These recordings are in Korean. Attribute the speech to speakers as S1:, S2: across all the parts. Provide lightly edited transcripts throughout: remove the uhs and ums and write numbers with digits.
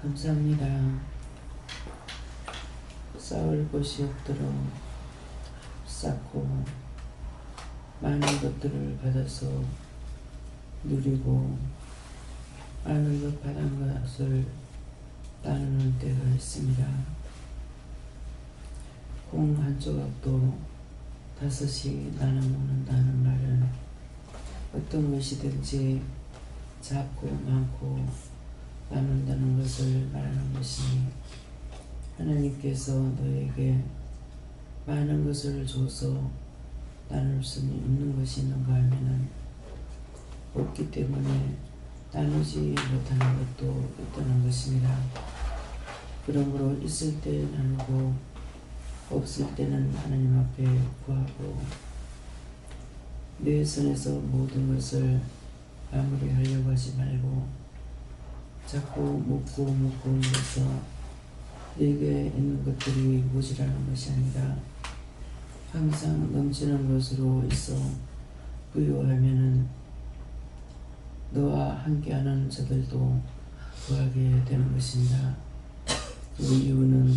S1: 감사합니다. 쌓을 곳이 없도록 쌓고 많은 것들을 받아서 누리고 많은 것 받은 것을 나누는 때가 있습니다. 콩 한 조각도 5이 나눠 먹는다는 말은 어떤 것이든지 작고 많고 나눈다는 것을 말하는 것이니, 하나님께서 너에게 많은 것을 줘서 나눌 수 있는 것이 있는가 하면은 없기 때문에 나누지 못하는 것도 있다는 것입니다. 그러므로 있을 때 나누고 없을 때는 하나님 앞에 구하고 내 손에서 모든 것을 마무리하려고 하지 말고 자꾸 묻고 물어서 내게 있는 것들이 모자라는 것이 아니라 항상 넘치는 것으로 있어 부유하면은 너와 함께하는 저들도 구하게 되는 것입니다. 그 이유는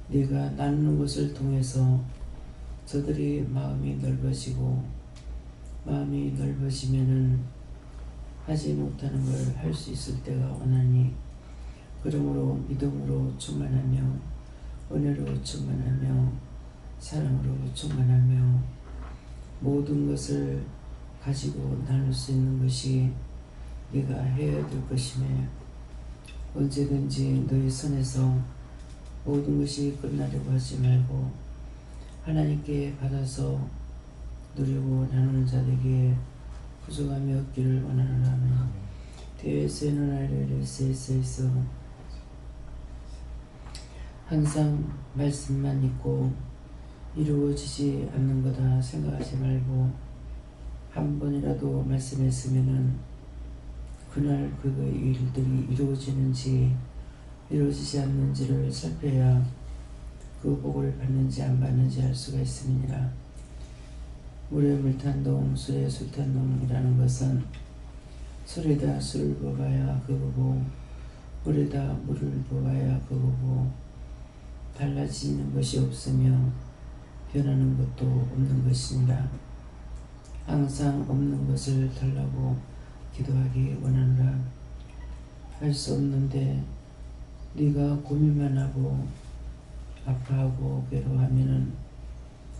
S1: 네가 나누는 것을 통해서 저들이 마음이 넓어지고, 마음이 넓어지면은 하지 못하는 걸 할 수 있을 때가 오나니, 그러므로 믿음으로 충만하며 은혜로 충만하며 사랑으로 충만하며 모든 것을 가지고 나눌 수 있는 것이 네가 해야 될 것이며, 언제든지 너의 손에서 모든 것이 끝나려고 하지 말고 하나님께 받아서 누리고 나누는 자들에게 부족함이 없기를 원하노라면 대세는 아래를 세세에서 항상 말씀만 있고 이루어지지 않는 거다 생각하지 말고, 한 번이라도 말씀했으면은 그날 그의 일들이 이루어지는지 이루어지지 않는지를 살펴야 그 복을 받는지 안 받는지 알 수가 있음이니라. 물에 물탄동 술에 술탄동이라는 것은 술에다 술을 부어봐야 그거고 물에다 물을 부어봐야 그거고 달라지는 것이 없으며 변하는 것도 없는 것입니다. 항상 없는 것을 달라고 기도하기 원하노라. 할 수 없는데 네가 고민만 하고 아파하고 괴로워하면은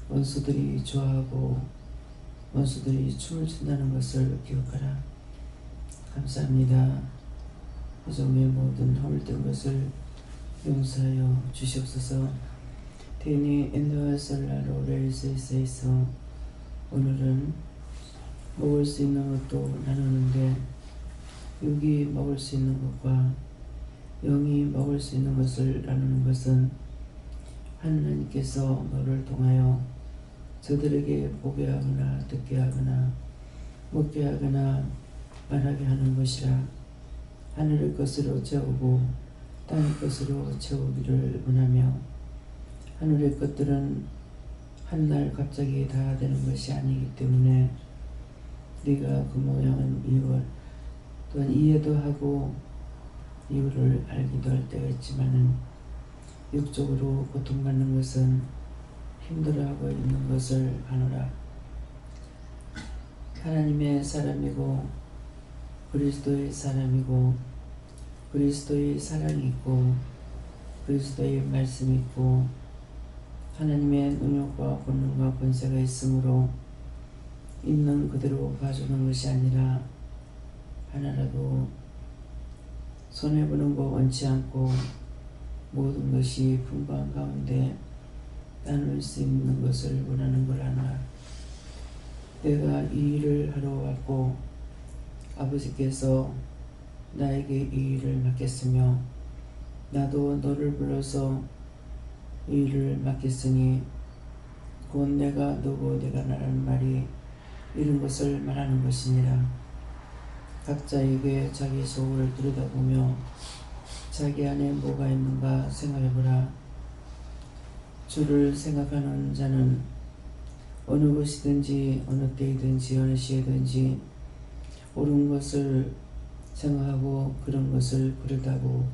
S1: 원수들이 좋아하고 원수들이 춤을 춘다는 것을 기억하라. 감사합니다. 조정의 모든 허물된 것을 용서하여 주시옵소서. 테니 엔도와 설라로 레이스에서 오늘은 먹을 수 있는 것도 나누는데, 육이 먹을 수 있는 것과 영이 먹을 수 있는 것을 나누는 것은 하나님께서 너를 통하여 저들에게 보게 하거나 듣게 하거나 먹게 하거나 말하게 하는 것이라. 하늘의 것으로 채우고 땅의 것으로 채우기를 원하며, 하늘의 것들은 한날 갑자기 다 되는 것이 아니기 때문에 네가 그 모양은 이유를 또한 이해도 하고 이유를 알기도 할 때가 있지만은 육적으로 고통받는 것은 힘들어하고 있는 것을 아노라. 하나님의 사람이고 그리스도의 사람이고 그리스도의 사랑이 있고 그리스도의 말씀이 있고 하나님의 능력과 권능과 권세가 있으므로 있는 그대로 봐주는 것이 아니라 하나라도 손해보는 거 원치 않고 모든 것이 풍부한 가운데 나눌 수 있는 것을 원하는 걸 아나. 내가 이 일을 하러 왔고 아버지께서 나에게 이 일을 맡겼으며 나도 너를 불러서 이 일을 맡겼으니 곧 내가 너고 내가 나라는 말이 이런 것을 말하는 것이니라. 각자에게 자기 속을 들여다보며 자기 안에 뭐가 있는가 생각해보라. 주를 생각하는 자는 어느 것이든지 어느 때이든지 어느 시에든지 옳은 것을 생각하고 그런 것을 그르다고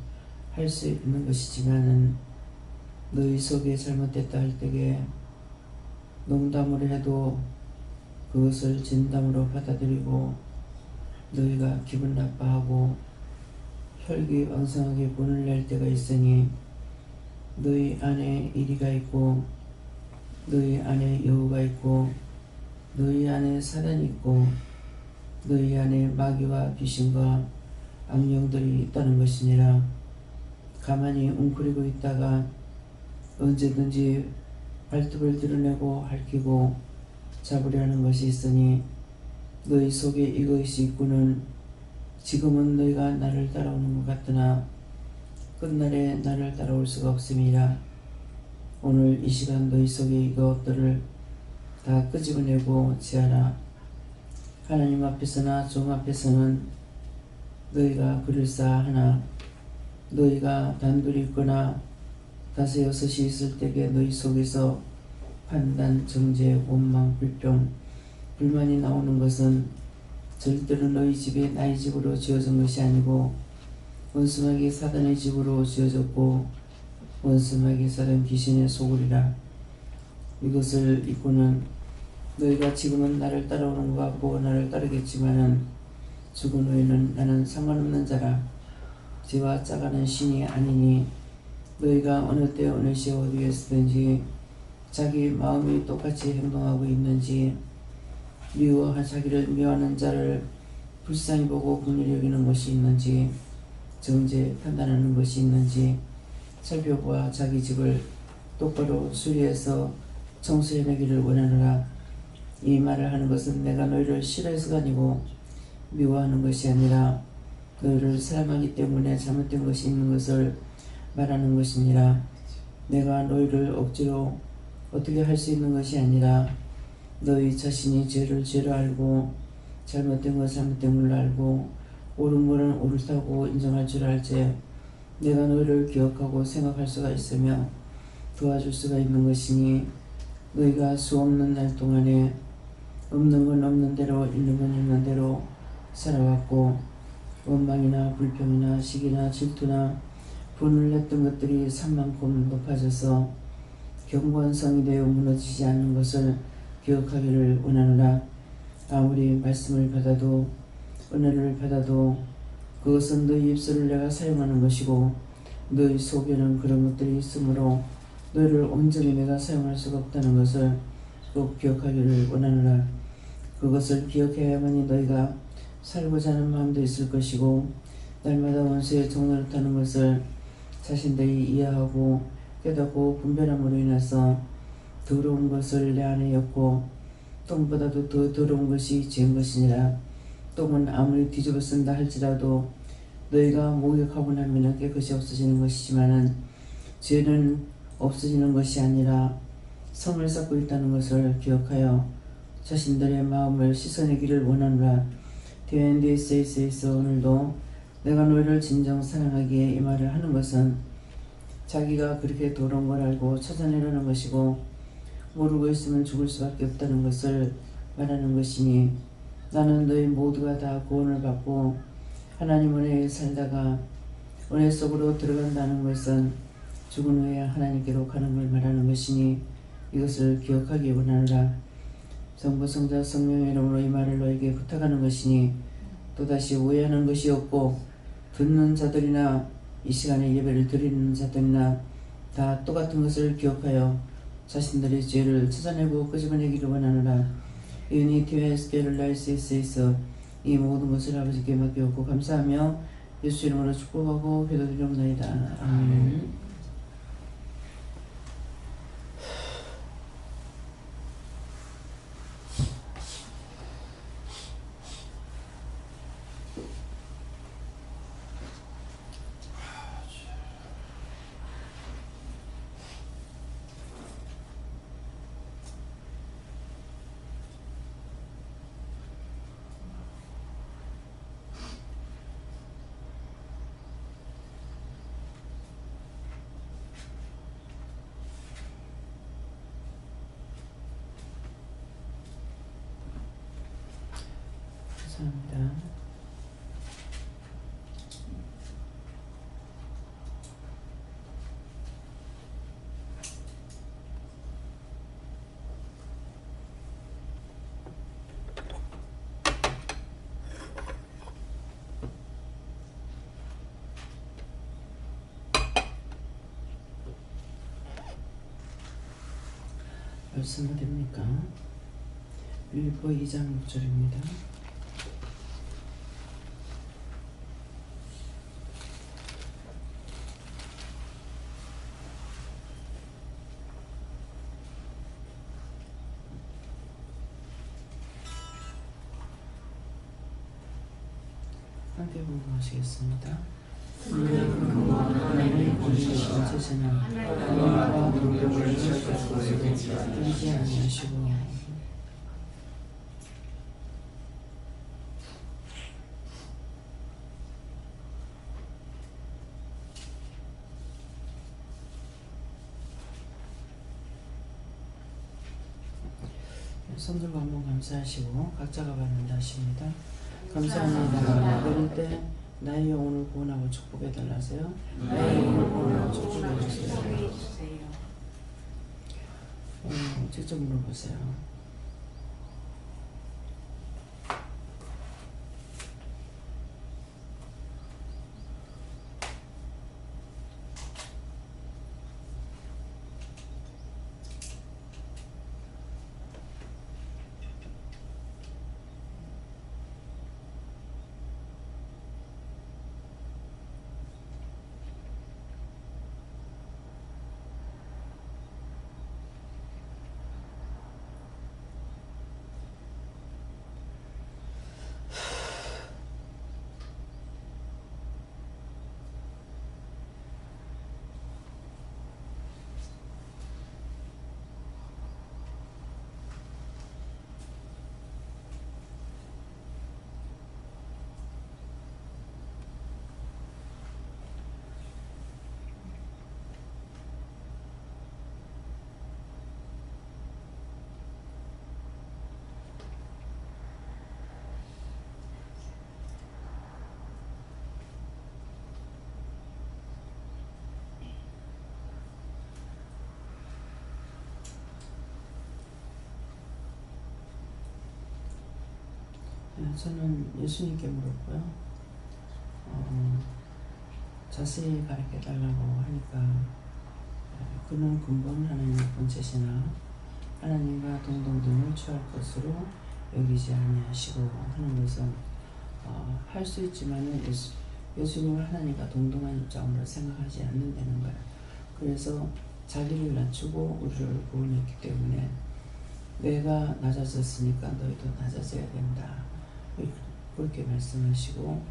S1: 할 수 있는 것이지만은 너희 속에 잘못됐다 할 때에 농담으로 해도 그것을 진담으로 받아들이고 너희가 기분 나빠하고 혈기왕성하게 분을 낼 때가 있으니 너희 안에 이리가 있고 너희 안에 여우가 있고 너희 안에 사단이 있고 너희 안에 마귀와 귀신과 악령들이 있다는 것이니라. 가만히 웅크리고 있다가 언제든지 발톱을 드러내고 핥히고 잡으려 하는 것이 있으니 너희 속에 이것이 있고는 지금은 너희가 나를 따라오는 것 같으나 끝날에 나를 따라올 수가 없음이라. 오늘 이 시간 너희 속에 이것들을 다 끄집어내고 지하라. 하나님 앞에서나 종 앞에서는 너희가 그럴싸하나 너희가 단둘이 있거나 다섯 여섯이 있을 때에 너희 속에서 판단, 정죄, 원망, 불평, 불만이 나오는 것은 절대로 너희 집이 나의 집으로 지어진 것이 아니고 원수마귀 사단의 집으로 지어졌고 원수마귀 사단 귀신의 소굴이라. 이것을 잊고는 너희가 지금은 나를 따라오는 것 같고 나를 따르겠지만은 죽은 후에는 나는 상관없는 자라. 지와 짜가는 신이 아니니 너희가 어느 때 어느 시에 어디에 있든지 자기 마음이 똑같이 행동하고 있는지 자기를 미워하는 자를 불쌍히 보고 긍휼히 여기는 것이 있는지 정죄 판단하는 것이 있는지 살펴보아 자기 집을 똑바로 수리해서 청소해내기를 원하노라. 이 말을 하는 것은 내가 너희를 싫어해서가 아니고 미워하는 것이 아니라 너희를 사랑하기 때문에 잘못된 것이 있는 것을 말하는 것이니라. 내가 너희를 억지로 어떻게 할 수 있는 것이 아니라 너희 자신이 죄를 죄로 알고 잘못된 것 잘못된 걸로 알고 옳은 것은 옳다고 인정할 줄 알지. 내가 너희를 기억하고 생각할 수가 있으며 도와줄 수가 있는 것이니 너희가 수없는 날 동안에 없는 건 없는 대로 있는 건 있는 대로 살아왔고 원망이나 불평이나 시기나 질투나 분을 냈던 것들이 산만큼 높아져서 경건성이 되어 무너지지 않는 것을 기억하기를 원하노라. 아무리 말씀을 받아도 은혜를 받아도 그것은 너희 입술을 내가 사용하는 것이고 너희 속에는 그런 것들이 있으므로 너희를 온전히 내가 사용할 수가 없다는 것을 꼭 기억하기를 원하노라. 그것을 기억해야만이 너희가 살고자 하는 마음도 있을 것이고 날마다 원수의 종노릇하는 것을 자신들이 이해하고 깨닫고 분별함으로 인해서 더러운 것을 내 안에 엮고 똥보다도 더 더러운 것이 죄인 것이니라. 똥은 아무리 뒤집어 쓴다 할지라도 너희가 목욕하고 나면 깨끗이 없어지는 것이지만은 죄는 없어지는 것이 아니라 성을 쌓고 있다는 것을 기억하여 자신들의 마음을 씻어내기를 원하노라. 디엔디에스에서 오늘도 내가 너희를 진정 사랑하기에 이 말을 하는 것은 자기가 그렇게 더러운 걸 알고 찾아내려는 것이고 모르고 있으면 죽을 수밖에 없다는 것을 말하는 것이니 나는 너희 모두가 다 구원을 받고 하나님 은혜에 살다가 은혜 속으로 들어간다는 것은 죽은 후에 하나님께로 가는 걸 말하는 것이니 이것을 기억하기 원하노라. 성부 성자 성령의 이름으로 이 말을 너에게 부탁하는 것이니 또다시 오해하는 것이 없고 듣는 자들이나 이 시간에 예배를 드리는 자들이나 다 똑같은 것을 기억하여 자신들의 죄를 찾아내고 끄집어내기를 원하노라. 유니티와 에스케를 라이스에서 이 모든 것을 아버지께 맡겨놓고 감사하며 예수 이름으로 축복하고 기도드리옵나이다. 아멘. 벌써 어딥니까? 빌립보 2장 6절입니다. 함께 공부하시겠습니다. 하나님의 본체시는 하나님과 동력을 끊지 아니하시고 손들고 한번 감사하시고 각자가 받는다 하십니다. 감사합니다. 그럴 때 나의 영혼을 구원하고 축복해 달라세요. 나의 영혼을 구원하고 축복해 주세요. 직접 물어보세요. 저는 예수님께 물었고요. 자세히 가르쳐 달라고 하니까 그는 근본 하나님의 본체시나 하나님과 동등됨을 취할 것으로 여기지 아니하시고 하는 것은 할 수 있지만은 예수님을 하나님과 동등한 입장으로 생각하지 않는다는 거예요. 그래서 자기를 낮추고 우리를 구원했기 때문에 내가 낮아졌으니까 너희도 낮아져야 된다. 그렇게 말씀하시고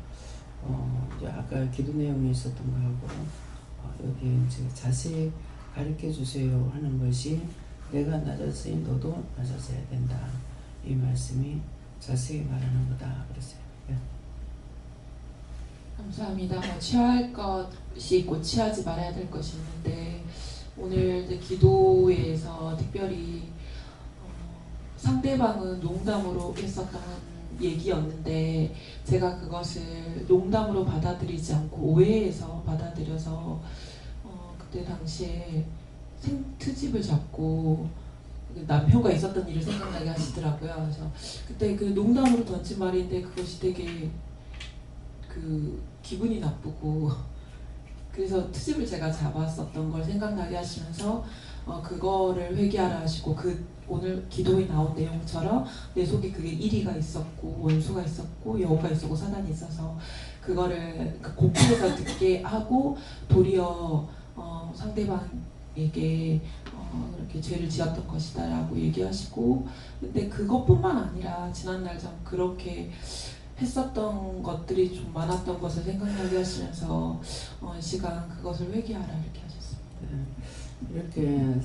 S1: 이제 아까 기도 내용이 있었던 거하고 여기 이제 자세히 가르쳐 주세요 하는 것이 내가 낮았으니 너도 낮아져야 된다. 이 말씀이 자세히 말하는 거다 그랬어요. 네.
S2: 감사합니다. 취할 것이 있고 취하지 말아야 될 것이 있는데 오늘 기도회에서 특별히 상대방은 농담으로 했었던 얘기였는데 제가 그것을 농담으로 받아들이지 않고 오해해서 받아들여서 그때 당시에 트집을 잡고 남편과 있었던 일을 생각나게 하시더라고요. 그래서 그때 그 농담으로 던진 말인데 그것이 되게 기분이 나쁘고 그래서 트집을 제가 잡았었던 걸 생각나게 하시면서 그거를 회개하라 하시고 오늘 기도에 나온 내용처럼 내 속에 그게 이리가 있었고 원수가 있었고 여호가 있었고 사단이 있어서 그거를 고품에서 듣게 하고 도리어 상대방에게 이렇게 죄를 지었던 것이다라고 얘기하시고 근데 그것뿐만 아니라 지난날 좀 그렇게 했었던 것들이 좀 많았던 것을 생각나게 하시면서 시간 그것을 회개하라 이렇게 하셨습니다.
S1: 네, 이렇게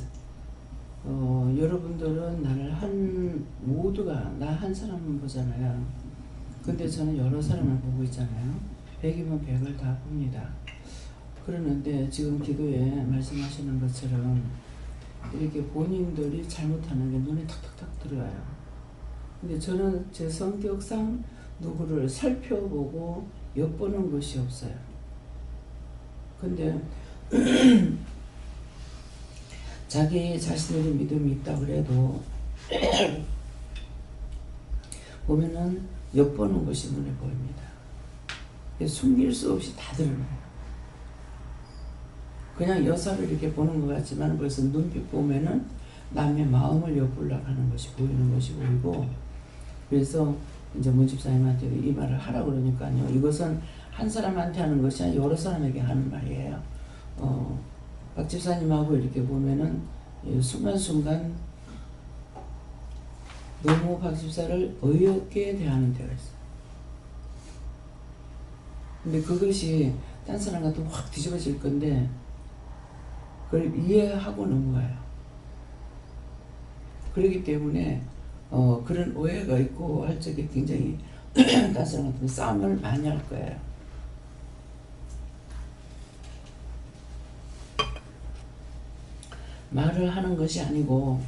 S1: 여러분들은 나를 모두가 나 한 사람만 보잖아요. 근데 저는 여러 사람을 보고 있잖아요. 100이면 100을 다 봅니다. 그러는데 지금 기도에 말씀하시는 것처럼 이렇게 본인들이 잘못하는 게 눈에 탁탁탁 들어와요. 근데 저는 제 성격상 누구를 살펴보고 엿보는 것이 없어요. 근데 자기 자신의 믿음이 있다 그래도 보면은 엿보는 것이 눈에 보입니다. 숨길 수 없이 다 드러나요. 그냥 여사를 이렇게 보는 것 같지만 벌써 눈빛 보면은 남의 마음을 엿보려고 하는 것이 보이는 것이 보이고, 그래서 이제 문 집사님한테 이 말을 하라고 그러니까요. 이것은 한 사람한테 하는 것이 아니라 여러 사람에게 하는 말이에요. 박 집사님하고 이렇게 보면은 순간순간 너무 박 집사를 어이없게 대하는 때가 있어요. 근데 그것이 딴 사람 같으면 확 뒤집어질 건데 그걸 이해하고 넘어가요. 그렇기 때문에 그런 오해가 있고 할 적에 굉장히 딴 사람 같으면 싸움을 많이 할 거예요. 말을 하는 것이 아니고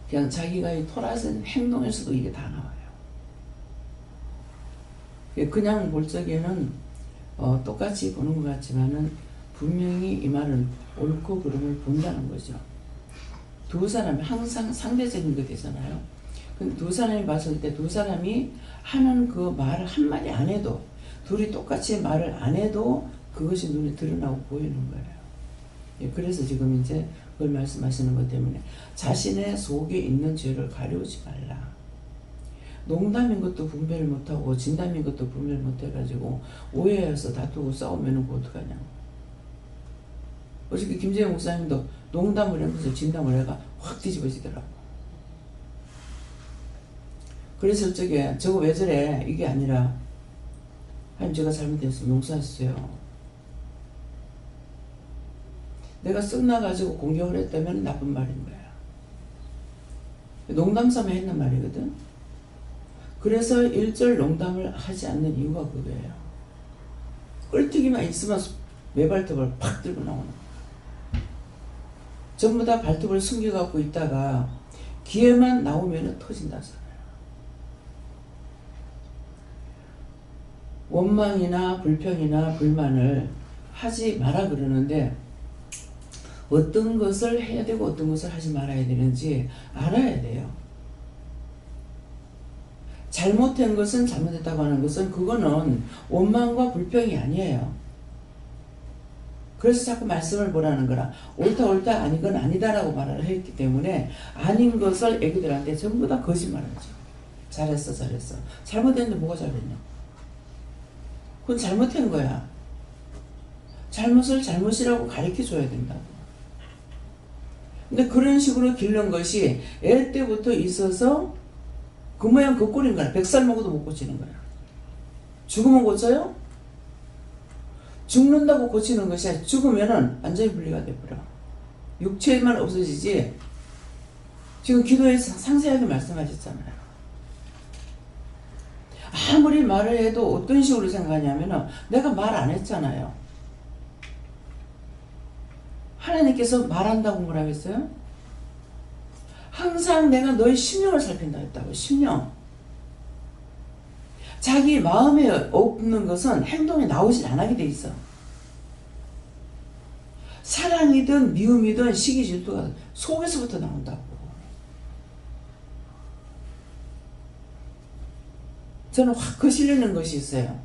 S1: 그냥 자기가 토라진 행동에서도 이게 다 나와요. 그냥 볼 적에는 똑같이 보는 것 같지만은 분명히 이 말은 옳고 그름을 본다는 거죠. 두 사람이 항상 상대적인 게 되잖아요. 근데 두 사람이 봤을 때 두 사람이 하는 그 말을 한마디 안 해도, 둘이 똑같이 말을 안 해도 그것이 눈에 드러나고 보이는 거예요. 그래서 지금 이제 그걸 말씀하시는 것 때문에 자신의 속에 있는 죄를 가려우지 말라. 농담인 것도 분별을 못하고 진담인 것도 분별을 못해가지고 오해해서 다투고 싸우면 그거 어떡하냐고. 어저께 김재영 목사님도 농담을 하면서 진담을 해가 확 뒤집어지더라고. 그래서 저게 저거 왜 저래 이게 아니라 하나님 제가 잘못했어요. 용서하셨어요. 내가 썩나가지고 공격을 했다면 나쁜 말인 거야. 농담 삼아 했는 말이거든. 그래서 일절 농담을 하지 않는 이유가 그거예요. 꿀뜨기만 있으면 외발톱을 팍 들고 나오는 거야. 전부 다 발톱을 숨겨갖고 있다가 기회만 나오면 터진다잖아요. 원망이나 불평이나 불만을 하지 마라 그러는데 어떤 것을 해야 되고 어떤 것을 하지 말아야 되는지 알아야 돼요. 잘못한 것은 잘못했다고 하는 것은 그거는 원망과 불평이 아니에요. 그래서 자꾸 말씀을 보라는 거라. 옳다 아니건 아니다라고 말을 했기 때문에 아닌 것을 애기들한테 전부 다 거짓말하죠. 잘했어. 잘못했는데 뭐가 잘했냐. 그건 잘못한 거야. 잘못을 잘못이라고 가르쳐줘야 된다고. 근데 그런 식으로 기른 것이 애 때부터 있어서 그 모양 그 꼴인 거야. 100살 먹어도 못 고치는 거야. 죽으면 고쳐요? 죽는다고 고치는 것이 아니라 죽으면은 완전히 분리가 돼버려. 육체만 없어지지. 지금 기도에서 상세하게 말씀하셨잖아요. 아무리 말을 해도 어떤 식으로 생각하냐면은 내가 말 안 했잖아요. 하나님께서 말한다고 뭐라 했어요? 항상 내가 너의 심령을 살핀다 했다고. 심령. 자기 마음에 없는 것은 행동에 나오질 않게 돼 있어. 사랑이든 미움이든 시기 질투가 속에서부터 나온다고. 저는 확 거슬리는 것이 있어요.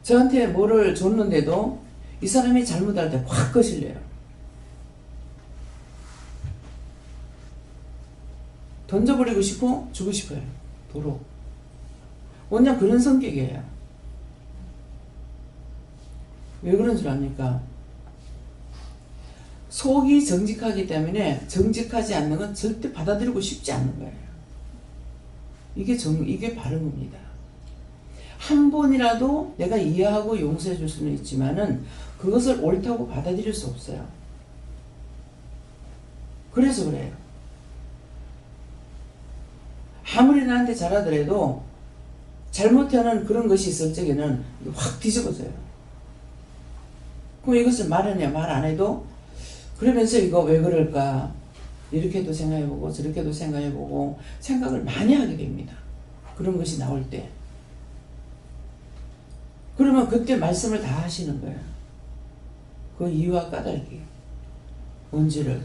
S1: 저한테 뭐를 줬는데도 이 사람이 잘못할 때 확 거슬려요. 던져버리고 싶고 주고 싶어요. 도로. 원냥 그런 성격이에요. 왜 그런 줄 압니까? 속이 정직하기 때문에 정직하지 않는 건 절대 받아들이고 싶지 않는 거예요. 이게 바른 겁니다. 한 번이라도 내가 이해하고 용서해 줄 수는 있지만은 그것을 옳다고 받아들일 수 없어요. 그래서 그래요. 아무리 나한테 잘하더라도 잘못하는 그런 것이 있을 적에는 확 뒤집어져요. 그럼 이것을 말하냐 말 안 해도 그러면서 이거 왜 그럴까 이렇게도 생각해보고 저렇게도 생각해보고 생각을 많이 하게 됩니다. 그런 것이 나올 때. 그러면 그때 말씀을 다 하시는 거예요. 그 이유와 까닭이 뭔지를.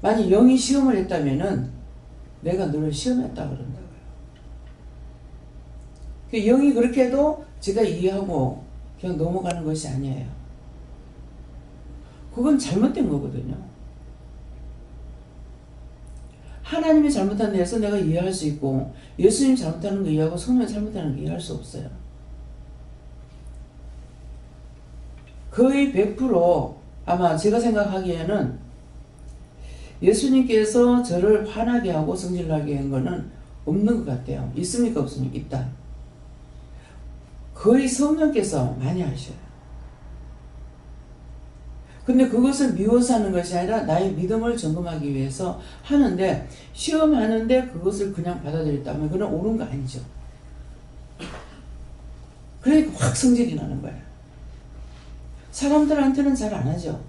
S1: 만약 영이 시험을 했다면은 내가 너를 시험했다 그런다고요. 영이 그렇게 해도 제가 이해하고 그냥 넘어가는 것이 아니에요. 그건 잘못된 거거든요. 하나님이 잘못한 데에서 내가 이해할 수 있고 예수님이 잘못하는 거 이해하고 성령이 잘못하는 거 이해할 수 없어요. 거의 100% 아마 제가 생각하기에는 예수님께서 저를 화나게 하고 성질나게 한 거는 없는 것 같아요. 있습니까? 없습니까? 있다. 거의 성령께서 많이 하셔요. 근데 그것을 미워서 하는 것이 아니라 나의 믿음을 점검하기 위해서 하는데, 시험하는데 그것을 그냥 받아들였다면 그건 옳은 거 아니죠. 그러니까 확 성질이 나는 거예요. 사람들한테는 잘 안 하죠.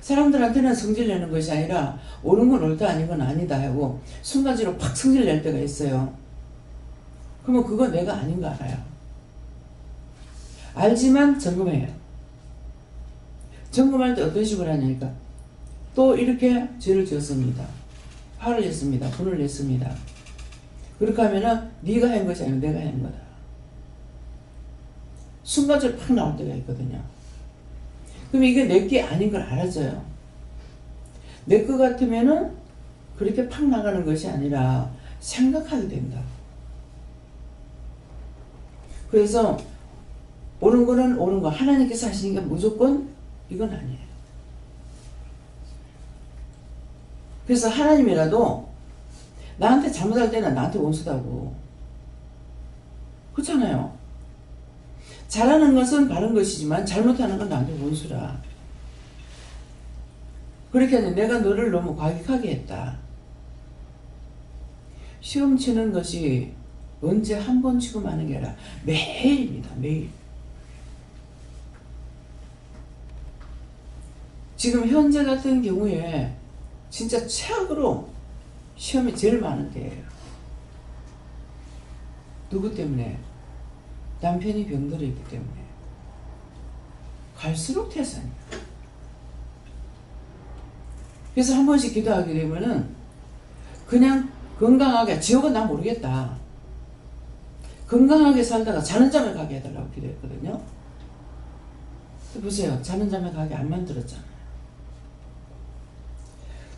S1: 사람들한테는 성질 내는 것이 아니라 옳은 건 옳다 아닌 건 아니다 하고 순간적으로 팍 성질 낼 때가 있어요. 그러면 그거 내가 아닌 거 알아요. 알지만 점검해요. 점검할 때 어떤 식으로 하냐니까 또 이렇게 죄를 지었습니다. 화를 냈습니다. 분을 냈습니다. 그렇게 하면은 네가 한 것이 아니고 내가 한 거다. 순간적으로 팍 나올 때가 있거든요. 그럼 이게 내 게 아닌 걸 알아줘요. 내 거 같으면은 그렇게 팍 나가는 것이 아니라 생각하게 된다. 그래서 옳은 거는 옳은 거, 하나님께서 하시니까 무조건 이건 아니에요. 그래서 하나님이라도 나한테 잘못할 때는 나한테 원수다고. 그렇잖아요. 잘하는 것은 바른 것이지만 잘못하는 건 나한테 원수라. 그렇게 하면 내가 너를 너무 과격하게 했다. 시험 치는 것이 언제 한 번 치고 마는 게 아니라 매일입니다. 매일. 지금 현재 같은 경우에 진짜 최악으로 시험이 제일 많은 때예요. 누구 때문에? 남편이 병들어 있기 때문에. 갈수록 태산이에요. 그래서 한 번씩 기도하게 되면은 그냥 건강하게, 지옥은 난 모르겠다. 건강하게 살다가 자는 잠을 가게 해달라고 기도했거든요. 보세요. 자는 잠에 가게 안 만들었잖아요.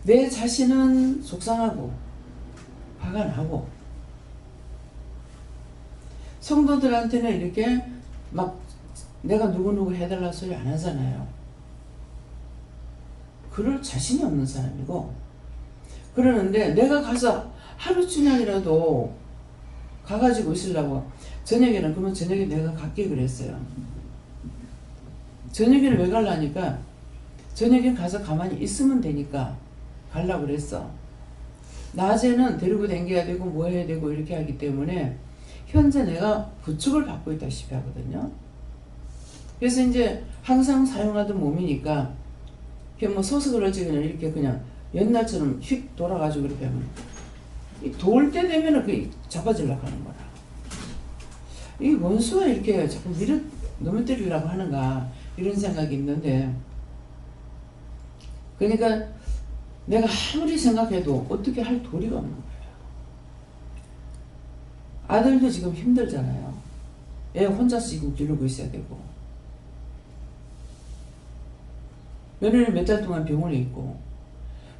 S1: 내 자신은 속상하고 화가 나고 성도들한테는 이렇게 막 내가 누구누구 해달라 소리 안 하잖아요. 그럴 자신이 없는 사람이고, 그러는데 내가 가서 하루쯤이라도 가가지고 있으려고 저녁에는, 그러면 저녁에 내가 갈게 그랬어요. 저녁에는 왜 가려니까 저녁에 가서 가만히 있으면 되니까 가려고 그랬어. 낮에는 데리고 다녀야 되고 뭐 해야 되고 이렇게 하기 때문에 현재 내가 부축을 받고 있다시피 하거든요. 그래서 이제 항상 사용하던 몸이니까 그냥 뭐 소스그럴 적에는 이렇게 그냥 옛날처럼 휙 돌아가지고 이렇게 하면 도울 때 되면은 그 잡아주려고 하는 거라. 이 원수가 이렇게 자꾸 넘어뜨리려고 하는가 이런 생각이 있는데, 그러니까 내가 아무리 생각해도 어떻게 할 도리가 없는 거예요. 아들도 지금 힘들잖아요. 애 혼자서 지금 기르고 있어야 되고, 며느리 몇 달 동안 병원에 있고,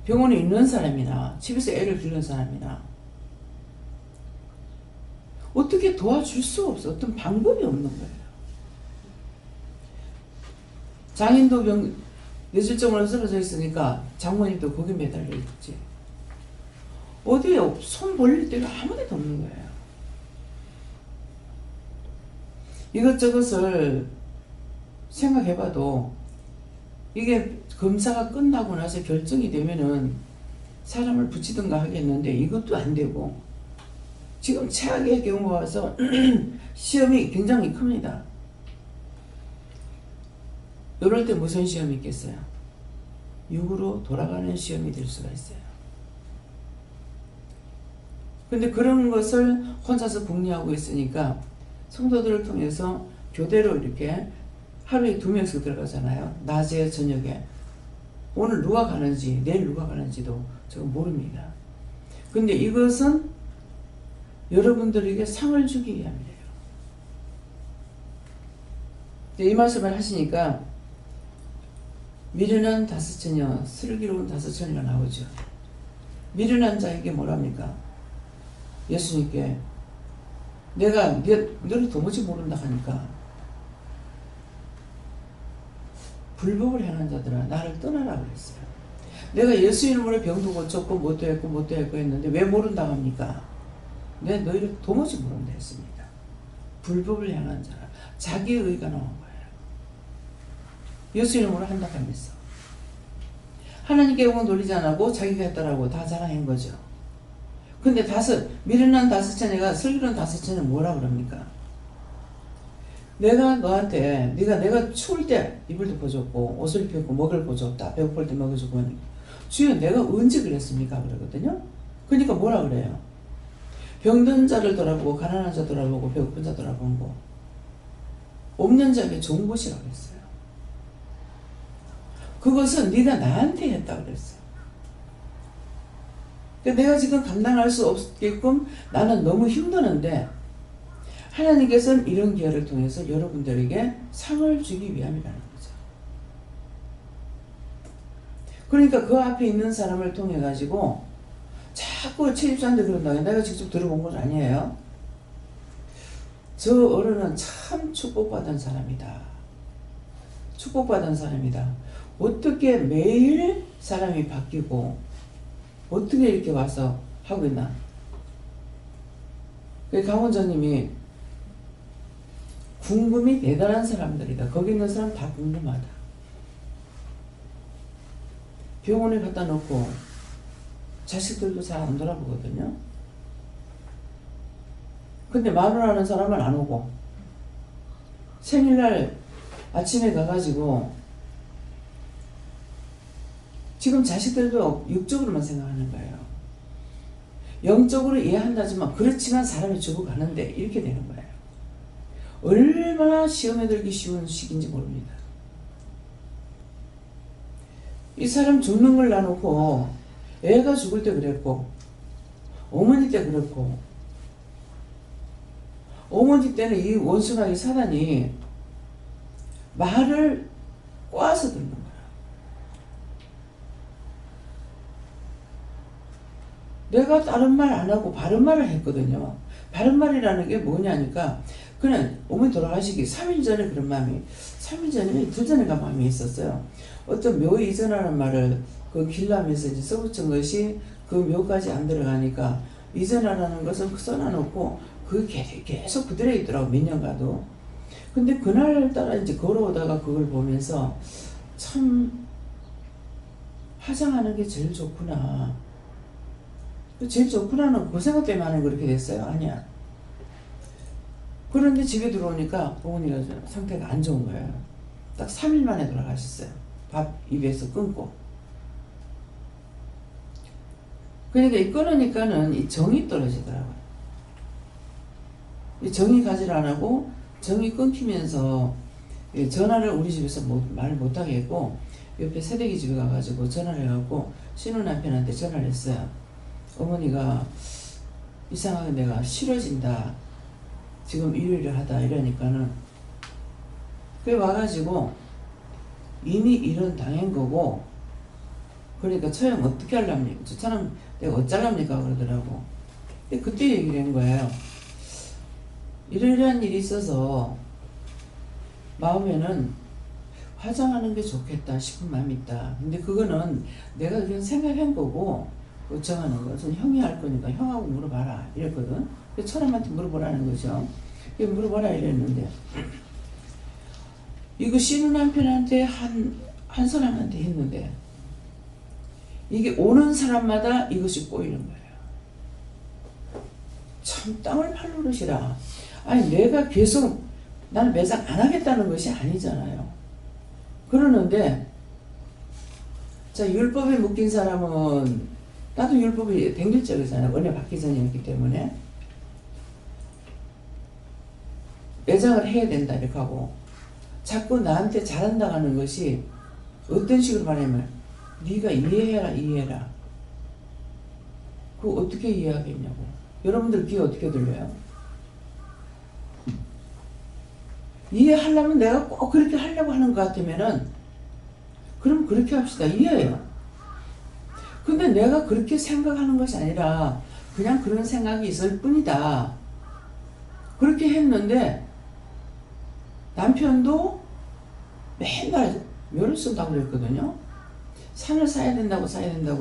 S1: 병원에 있는 사람이나 집에서 애를 기르는 사람이나 어떻게 도와줄 수가 없어. 어떤 방법이 없는 거예요. 장인도 뇌질증으로 쓰러져 있으니까 장모님도 거기 매달려 있지. 어디에 손 벌릴 데가 아무 데도 없는 거예요. 이것저것을 생각해봐도 이게 검사가 끝나고 나서 결정이 되면은 사람을 붙이든가 하겠는데 이것도 안 되고, 지금 최악의 경우가 와서 시험이 굉장히 큽니다. 이럴 때 무슨 시험이 있겠어요? 육으로 돌아가는 시험이 될 수가 있어요. 근데 그런 것을 혼자서 복리하고 있으니까 성도들을 통해서 교대로 이렇게 하루에 2명씩 들어가잖아요. 낮에 저녁에. 오늘 누가 가는지 내일 누가 가는지도 제가 모릅니다. 근데 이것은 여러분들에게 상을 주기 위함이에요. 이 말씀을 하시니까 미련한 다섯처녀, 슬기로운 다섯처녀가 나오죠. 미련한 자에게 뭐랍니까? 예수님께 내가 너를 도무지 모른다 하니까 불법을 행한 자들아 나를 떠나라 그랬어요. 내가 예수 이름으로 병도 고쳤고 못도 했고 했는데 왜 모른다 합니까? 내가 너희를 도무지 모른다 했습니다. 불법을 행한 자라. 자기의 의가 나온 거예요. 예수 이름으로 한다고 하면서 하나님께 영광 돌리지 않고 자기가 했다라고 다 자랑한 거죠. 근데 미련한 다섯처녀가 슬기로운 다섯처녀는 뭐라 그럽니까? 내가 너한테 내가 추울 때 이불 덮어줬고 옷을 입혔고 먹을 보줬다. 배고플 때 먹여주고 하니까 주여 내가 언제 그랬습니까? 그러거든요. 그러니까 뭐라 그래요? 병든 자를 돌아보고 가난한 자 돌아보고 배고픈 자 돌아보고 없는 자에게 좋은 것이라고 했어요. 그것은 네가 나한테 했다고 그랬어요. 내가 지금 감당할 수 없게끔 나는 너무 힘드는데 하나님께서는 이런 기회를 통해서 여러분들에게 상을 주기 위함이라는 거죠. 그러니까 그 앞에 있는 사람을 통해 가지고 자꾸 채집사한테 그런다. 내가 직접 들어본 건 아니에요. 저 어른은 참 축복받은 사람이다. 축복받은 사람이다. 어떻게 매일 사람이 바뀌고 어떻게 이렇게 와서 하고 있나. 강 원장님이 궁금이 대단한 사람들이다. 거기 있는 사람 다 궁금하다. 병원에 갖다 놓고 자식들도 잘 안 돌아보거든요. 근데 마누라는 사람은 안 오고 생일날 아침에 가가지고 지금 자식들도 육적으로만 생각하는 거예요. 영적으로 이해한다지만 그렇지만 사람이 죽어가는데 이렇게 되는 거예요. 얼마나 시험에 들기 쉬운 시기인지 모릅니다. 이 사람 죽는 걸 놔놓고 애가 죽을 때 그랬고 어머니 때 그렇고 어머니 때는 이 원수나 이 사단이 말을 꼬아서 듣는 거야. 내가 다른 말 안 하고 바른 말을 했거든요. 바른 말이라는 게 뭐냐니까 그냥 어머니 돌아가시기 3일 전에 그런 마음이 3일 전이면 이틀 전에가 마음이 있었어요. 어떤 묘 이전하는 말을 그 길라면서 이제 써붙인 것이 그 묘까지 안 들어가니까 이전하라는 것은 써놔놓고 그게 계속 그대로 있더라고 몇 년가도. 근데 그날따라 이제 걸어오다가 그걸 보면서 참 화장하는 게 제일 좋구나. 제일 좋구나는 그 생각 때문에 그렇게 됐어요? 아니야. 그런데 집에 들어오니까 어머니가 상태가 안 좋은 거예요. 딱 3일 만에 돌아가셨어요. 밥 입에서 끊고. 그러니까 이 끊으니까는 이 정이 떨어지더라고요. 이 정이 가지를 안 하고 정이 끊기면서 전화를 우리 집에서 말 못하게 했고 옆에 새댁이 집에 가가지고 전화를 해갖고 신혼 남편한테 전화를 했어요. 어머니가 이상하게 내가 싫어진다. 지금 일요일을 하다 이러니까는 그래 와가지고 이미 일은 당한 거고 그러니까 처형 어떻게 하려합니까? 저처럼 내가 어쩌랍니까? 그러더라고. 근데 그때 얘기를 한 거예요. 이러이러한 일이 있어서 마음에는 화장하는 게 좋겠다 싶은 마음이 있다. 근데 그거는 내가 그냥 생각한 거고 정하는 것은 형이 할 거니까 형하고 물어봐라 이랬거든. 그래서 처남한테 물어보라는 거죠. 물어봐라 이랬는데 이거 씨는 남편한테 한 사람한테 했는데 이게 오는 사람마다 이것이 꼬이는 거예요. 참 땅을 팔로 그러시라. 아니 내가 계속 나는 매장 안 하겠다는 것이 아니잖아요. 그러는데 자 율법에 묶인 사람은 나도 율법이 댕길적이잖아요. 은혜 받기 전이었기 때문에 매장을 해야 된다 이렇게 하고 자꾸 나한테 잘한다고 하는 것이 어떤 식으로 말하면 네가 이해해라. 그거 어떻게 이해하겠냐고. 여러분들 귀에 어떻게 들려요? 이해하려면 내가 꼭 그렇게 하려고 하는 것 같으면은 그럼 그렇게 합시다. 이해해요. 근데 내가 그렇게 생각하는 것이 아니라 그냥 그런 생각이 있을 뿐이다. 그렇게 했는데 남편도 맨날 묘를 쓴다고 그랬거든요. 산을 사야 된다고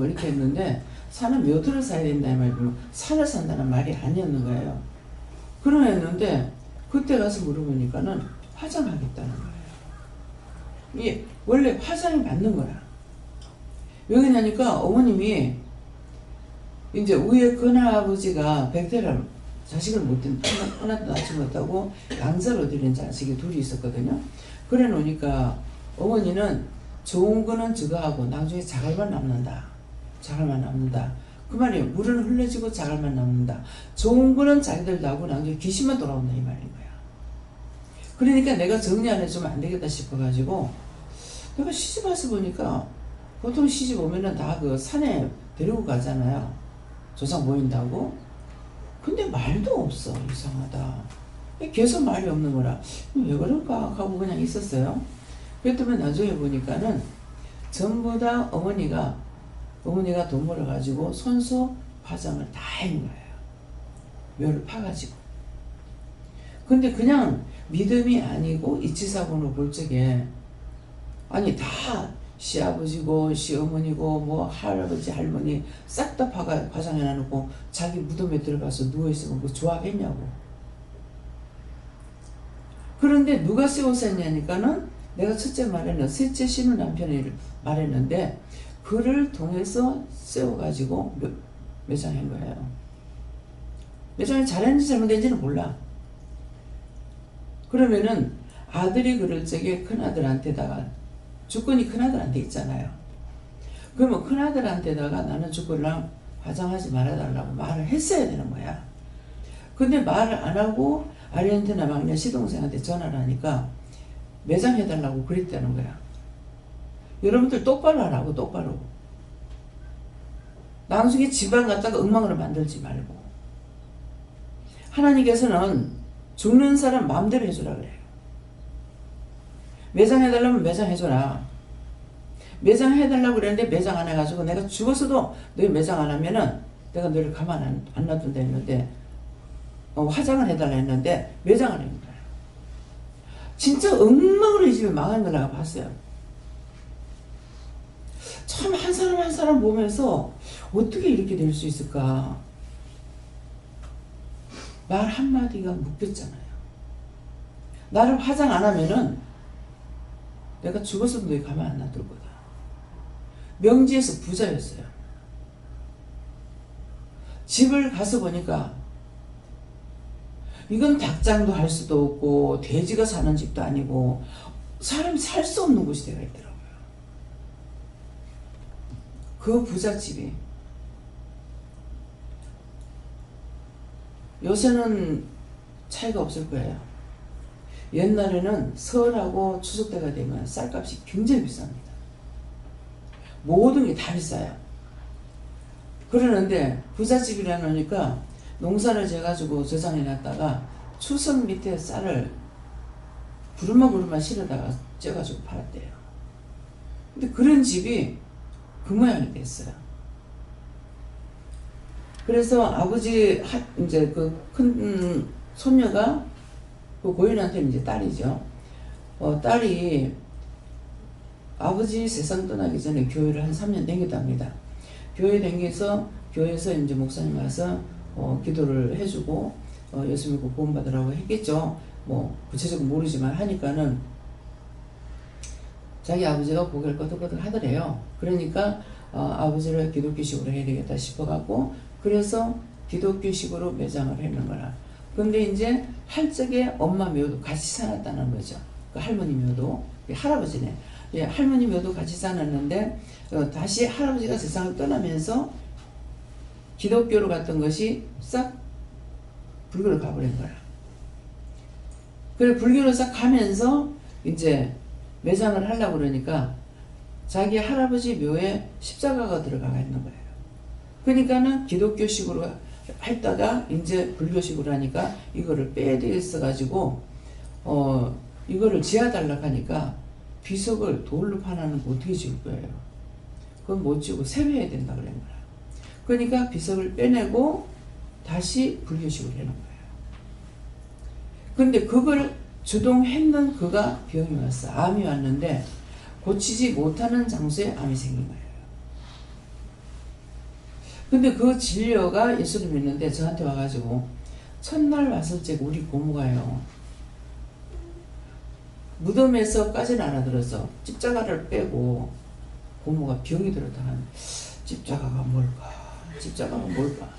S1: 이렇게 했는데 산은 묘들을 사야 된다 이 말이고 산을 산다는 말이 아니었는 거예요. 그러했는데 그때 가서 물어보니까는 화장하겠다는 거예요. 이게 원래 화장이 맞는 거야. 왜 그러냐니까 어머님이 이제 위에 큰아버지가 백태를 자식을 못 든, 하나도 낳지 못하고 양자로 들인 자식이 둘이 있었거든요. 그래 놓으니까 어머니는 좋은 거는 저거하고 나중에 자갈만 남는다. 자갈만 남는다. 그 말이에요. 물은 흘러지고 자갈만 남는다. 좋은 거는 자기들 나고 나중에 귀신만 돌아온다 이 말인 거야. 그러니까 내가 정리 안 해주면 안 되겠다 싶어가지고 내가 시집 와서 보니까 보통 시집 오면은 다 그 산에 데리고 가잖아요. 조상 모인다고. 근데 말도 없어. 이상하다. 계속 말이 없는 거라 왜 그럴까 하고 그냥 있었어요. 그랬더니 나중에 보니까는 전부 다 어머니가 돈 벌어가지고 손수 화장을 다 한 거예요. 묘를 파가지고. 근데 그냥 믿음이 아니고 이치사고로 볼 적에 아니 다 시아버지고 시어머니고 뭐 할아버지 할머니 싹 다 화장해놔놓고 자기 무덤에 들어가서 누워있으면 뭐 좋아하겠냐고. 그런데 누가 세워놨냐니까는 내가 첫째 말에는 셋째 신우 남편이 말했는데 그를 통해서 세워가지고 매장한 거예요. 매장이 잘했는지 잘못했는지는 몰라. 그러면은 아들이 그럴 적에 큰아들한테다가 주권이 큰아들한테 있잖아요. 그러면 큰아들한테다가 나는 주권이랑 화장하지 말아달라고 말을 했어야 되는 거야. 근데 말을 안 하고 아르헨티나 막내 시동생한테 전화를 하니까 매장해달라고 그랬다는 거야. 여러분들 똑바로 하라고. 똑바로. 나중에 집안 갖다가 엉망으로 만들지 말고. 하나님께서는 죽는 사람 마음대로 해주라 그래요. 매장해달라면 매장해줘라. 매장해달라고 그랬는데 매장 안 해가지고 내가 죽었어도 너희 매장 안 하면은 내가 너를 가만 안 놔둔다 했는데 화장을 해달라 했는데 매장을 한 거야. 진짜 엉망으로 이 집이 망한 걸 내가 봤어요. 참 한 사람 한 사람 보면서 어떻게 이렇게 될 수 있을까. 말 한마디가 묶였잖아요. 나를 화장 안 하면은 내가 죽었어도 너희 가만 안 놔둘 거다. 명지에서 부자였어요. 집을 가서 보니까 이건 닭장도 할 수도 없고 돼지가 사는 집도 아니고 사람이 살 수 없는 곳이 되어 있더라고요. 그 부잣집이. 요새는 차이가 없을 거예요. 옛날에는 설하고 추석 때가 되면 쌀값이 굉장히 비쌉니다. 모든 게 다 비싸요. 그러는데 부잣집이라 놓으니까 농사를 지어가지고 저장해 놨다가 추석 밑에 쌀을 부르마부르마 실어다가 쪄가지고 팔았대요. 근데 그런 집이 그 모양이 됐어요. 그래서 아버지 이제 그 큰 손녀가 그 고인한테는 이제 딸이죠. 딸이 아버지 세상 떠나기 전에 교회를 한 3년 댕겼답니다. 교회 댕겨서 교회에서 이제 목사님 와서 기도를 해주고 예수 믿고 구원 받으라고 했겠죠. 뭐 구체적으로 모르지만 하니까는 자기 아버지가 고개를 끄덕끄덕 하더래요. 그러니까 아버지를 기독교식으로 해야 되겠다 싶어갖고 그래서 기독교식으로 매장을 했는 거라. 근데 이제 할 적에 엄마 묘도 같이 살았다는 거죠. 그 할머니 묘도 할아버지네. 예, 할머니 묘도 같이 살았는데 다시 할아버지가 세상을 떠나면서 기독교로 갔던 것이 싹 불교로 가버린 거야. 그래 불교로 싹 가면서 이제 매장을 하려고 그러니까 자기 할아버지 묘에 십자가가 들어가 있는 거예요. 그러니까는 기독교식으로 했다가 이제 불교식으로 하니까 이거를 빼야 되겠어 가지고 이거를 지어달라고 하니까 비석을 돌로 파놨는 거 어떻게 지을 거예요? 그건 못 지고 세배해야 된다 그런 거야. 그러니까 비석을 빼내고 다시 불교식을 해놓은 거예요. 근데 그걸 주동했는 그가 병이 왔어. 암이 왔는데 고치지 못하는 장소에 암이 생긴 거예요. 근데 그 진료가 예수를 믿는데 저한테 와가지고 첫날 왔을 때 우리 고모가요. 무덤에서까지는 알아들어서 십자가를 빼고 고모가 병이 들었다가 십자가가 뭘까? 십자가가 뭘까?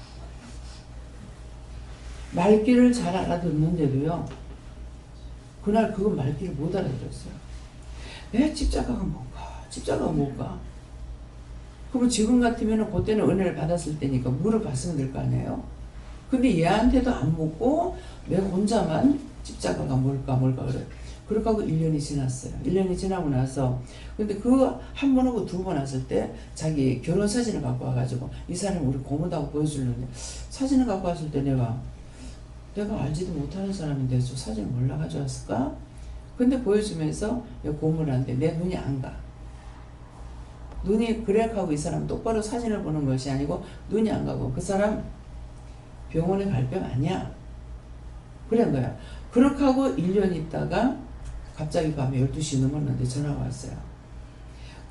S1: 말귀를 잘 알아듣는데도요. 그날 그거 말귀를 못 알아들었어요. 내 십자가가 뭔가? 십자가가 뭔가? 그러면 지금 같으면 그때는 은혜를 받았을 때니까 물어봤으면 될 거 아니에요? 근데 얘한테도 안 묻고 내가 혼자만 십자가가 뭘까 그래. 그렇게 하고 1년이 지났어요. 1년이 지나고 나서 근데 그 한 번 하고 두 번 왔을 때 자기 결혼 사진을 갖고 와가지고 이 사람 우리 고모다고 보여주는데 사진을 갖고 왔을 때 내가 알지도 못하는 사람인데 저 사진을 몰라 가져왔을까? 근데 보여주면서 고모한테 내 눈이 안 가. 눈이 그래하고 이 사람 똑바로 사진을 보는 것이 아니고 눈이 안 가고 그 사람 병원에 갈 병 아니야. 그런 거야. 그렇게 하고 1년 있다가 갑자기 밤에 12시 넘었는데 전화가 왔어요.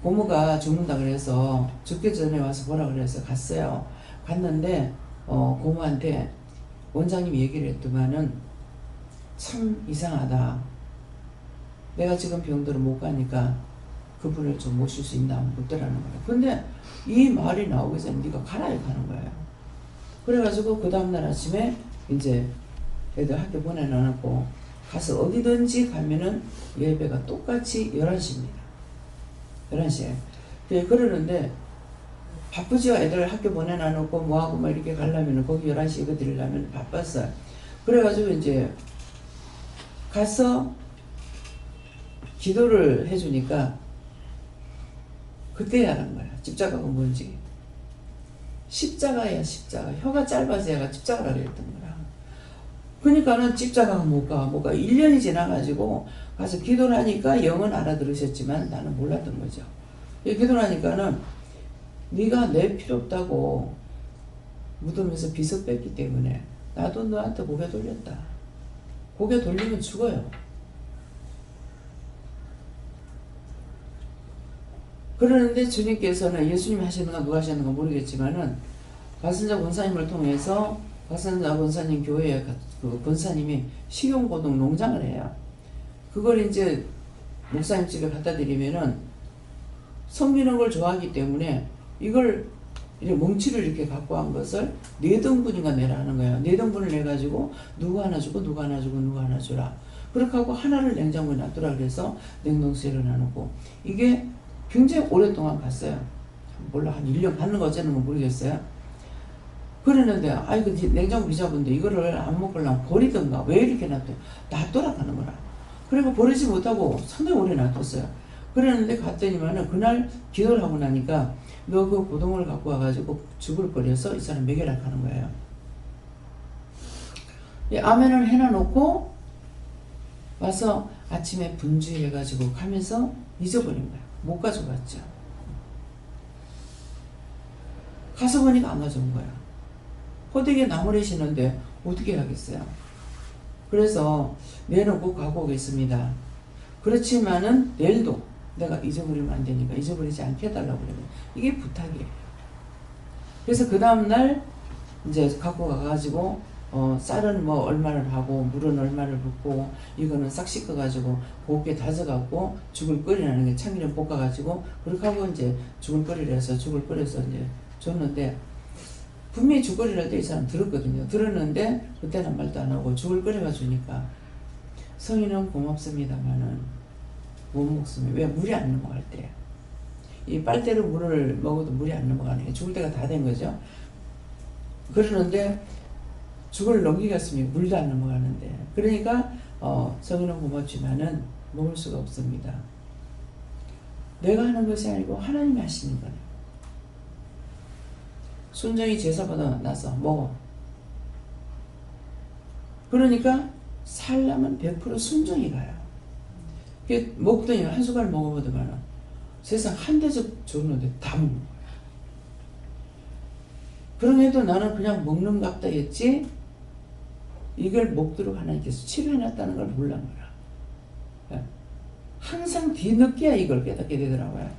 S1: 고모가 죽는다 그래서 죽기 전에 와서 보라 그래서 갔어요. 갔는데 고모한테 원장님이 얘기를 했더만은 참 이상하다. 내가 지금 병들어 못 가니까 그분을 좀 모실 수 있나 묻더라는 거예요. 근데 이 말이 나오기 전에 네가 가라 하는 거예요. 그래가지고 그 다음날 아침에 이제 애들 학교 보내놔놓고 가서 어디든지 가면은 예배가 똑같이 11시입니다. 11시에. 그러는데 바쁘죠. 애들 학교 보내놔놓고 뭐하고 막 이렇게 가려면 거기 11시에 이거 드리려면 바빴어요. 그래가지고 이제 가서 기도를 해주니까 그때 알은 거야. 십자가가 뭔지. 십자가야 십자가. 혀가 짧아서 얘가 십자가라고 했던 거야. 그러니까는 십자가가 뭐가 1년이 지나가지고 가서 기도를 하니까 영은 알아들으셨지만 나는 몰랐던 거죠. 기도를 하니까는 네가 내 필요 없다고 무덤에서 비석 뺐기 때문에 나도 너한테 고개 돌렸다. 고개 돌리면 죽어요. 그러는데 주님께서는 예수님이 하시는 건 누가 하시는 건 모르겠지만은 박선자 권사님을 통해서 박선자 권사님 교회에 그 권사님이 식용고등 농장을 해요. 그걸 이제 목사님 집에 갖다 드리면은 섬기는 걸 좋아하기 때문에 이걸 이렇게 뭉치를 이렇게 갖고 한 것을 4등분인가 내라 하는 거예요. 4등분을 내가지고 누구 하나 주고 누구 하나 주고 누구 하나 주라. 그렇게 하고 하나를 냉장고에 놔두라 그래서 냉동실에 놔놓고 이게 굉장히 오랫동안 갔어요. 몰라 한 1년 갔는 거 어쩌는 건 모르겠어요. 그러는데 아이고 냉장고 비자본데 이거를 안 먹으려면 버리던가 왜 이렇게 놔둬라 하는 거라. 그리고 버리지 못하고 상당히 오래 놔뒀어요. 그러는데 갔더니만은 그날 기도를 하고 나니까 너 그 고동을 갖고 와가지고 죽을 거려서 이 사람 먹여라 하는 거예요. 아멘을 해놔놓고 와서 아침에 분주해가지고 가면서 잊어버린 거예요. 못 가져갔죠. 가서 보니까 안 가져온 거야. 호되게 나무래시는데 어떻게 하겠어요. 그래서 내일은 꼭 가고 오겠습니다. 그렇지만은 내일도 내가 잊어버리면 안 되니까 잊어버리지 않게 해달라고 그래요. 이게 부탁이에요. 그래서 그 다음날 이제 갖고 가가지고 쌀은 뭐 얼마를 하고 물은 얼마를 붓고 이거는 싹 씻어가지고 곱게 다져갖고 죽을 끓이라는 게 참기름 볶아가지고 그렇게 하고 이제 죽을 끓이래서 죽을 끓여서 이제 줬는데 분명히 죽 끓이랄 때 이 사람 들었거든요. 들었는데 그때는 말도 안 하고 죽을 끓여가주니까 성인은 고맙습니다만은 못 먹습니다. 왜? 물이 안 넘어갈 때. 이 빨대로 물을 먹어도 물이 안 넘어가네. 죽을 때가 다 된 거죠. 그러는데 죽을 넘기겠습니다. 물도 안 넘어가는데. 그러니까 성인은 고맙지만은 먹을 수가 없습니다. 내가 하는 것이 아니고 하나님이 하시는 거예요. 순종이 제사보다 나서 먹어. 그러니까 살려면 100% 순종이 가요. 먹더니 한 숟갈 먹어보더만 세상 한 대접 줬는데 다 먹는 거야. 그럼에도 나는 그냥 먹는갑다 했지 이걸 먹도록 하나님께서 치료해놨다는 걸 몰란 거야. 항상 뒤늦게야 이걸 깨닫게 되더라고요.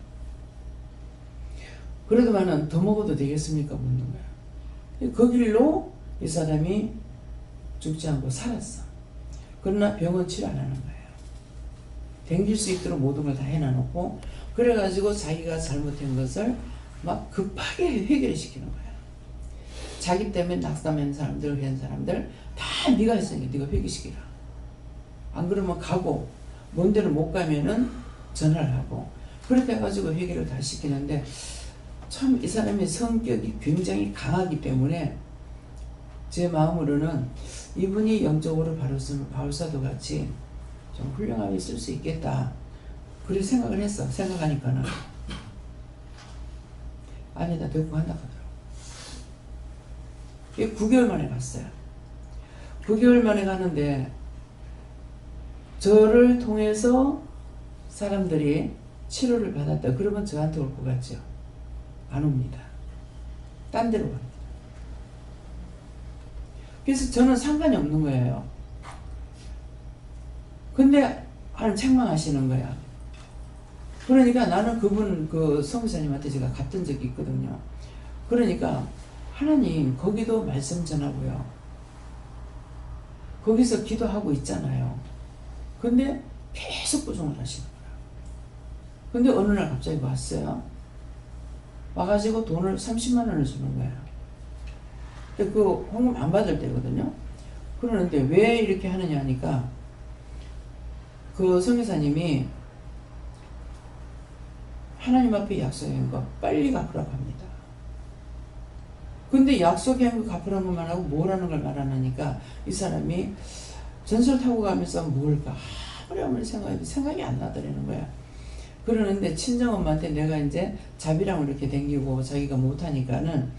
S1: 그래도만은 더 먹어도 되겠습니까? 묻는 거야. 그 길로 이 사람이 죽지 않고 살았어. 그러나 병은 치료 안 하는 거예요. 댕길 수 있도록 모든 걸 다 해놔놓고 그래가지고 자기가 잘못한 것을 막 급하게 해결시키는 거야. 자기 때문에 낙담한 사람들, 그런 사람들 다 네가 했으니까 네가 회개시키라. 안 그러면 가고 먼 데를 못 가면은 전화를 하고 그렇게 해가지고 회개를 다 시키는데 참 이 사람의 성격이 굉장히 강하기 때문에 제 마음으로는 이분이 영적으로 바울사도 같이 좀 훌륭하게 쓸 수 있겠다. 그렇게 생각을 했어. 생각하니까는 아니다 데리고 간다 하더라고. 9개월 만에 갔어요. 9개월 만에 가는데 저를 통해서 사람들이 치료를 받았다. 그러면 저한테 올 것 같죠? 안 옵니다. 딴 데로 갑니다. 그래서 저는 상관이 없는 거예요. 근데 책망하시는 거야. 그러니까 나는 그분 그 성사님한테 제가 갔던 적이 있거든요. 그러니까 하나님 거기도 말씀 전하고요. 거기서 기도하고 있잖아요. 근데 계속 부정을 하시는 거야. 근데 어느 날 갑자기 왔어요. 와가지고 돈을 30만 원을 주는 거야. 근데 그 헌금 안 받을 때거든요. 그러는데 왜 이렇게 하느냐 하니까 그 성교사님이 하나님 앞에 약속한 거 빨리 갚으라고 합니다. 근데 약속한 거 갚으라는 것만 하고 뭐라는 걸 말 안 하니까 이 사람이 전설 타고 가면서 뭘까 아무리 생각이 안 나더라는 거야. 그러는데 친정엄마한테 내가 이제 자비랑 이렇게 댕기고 자기가 못하니까는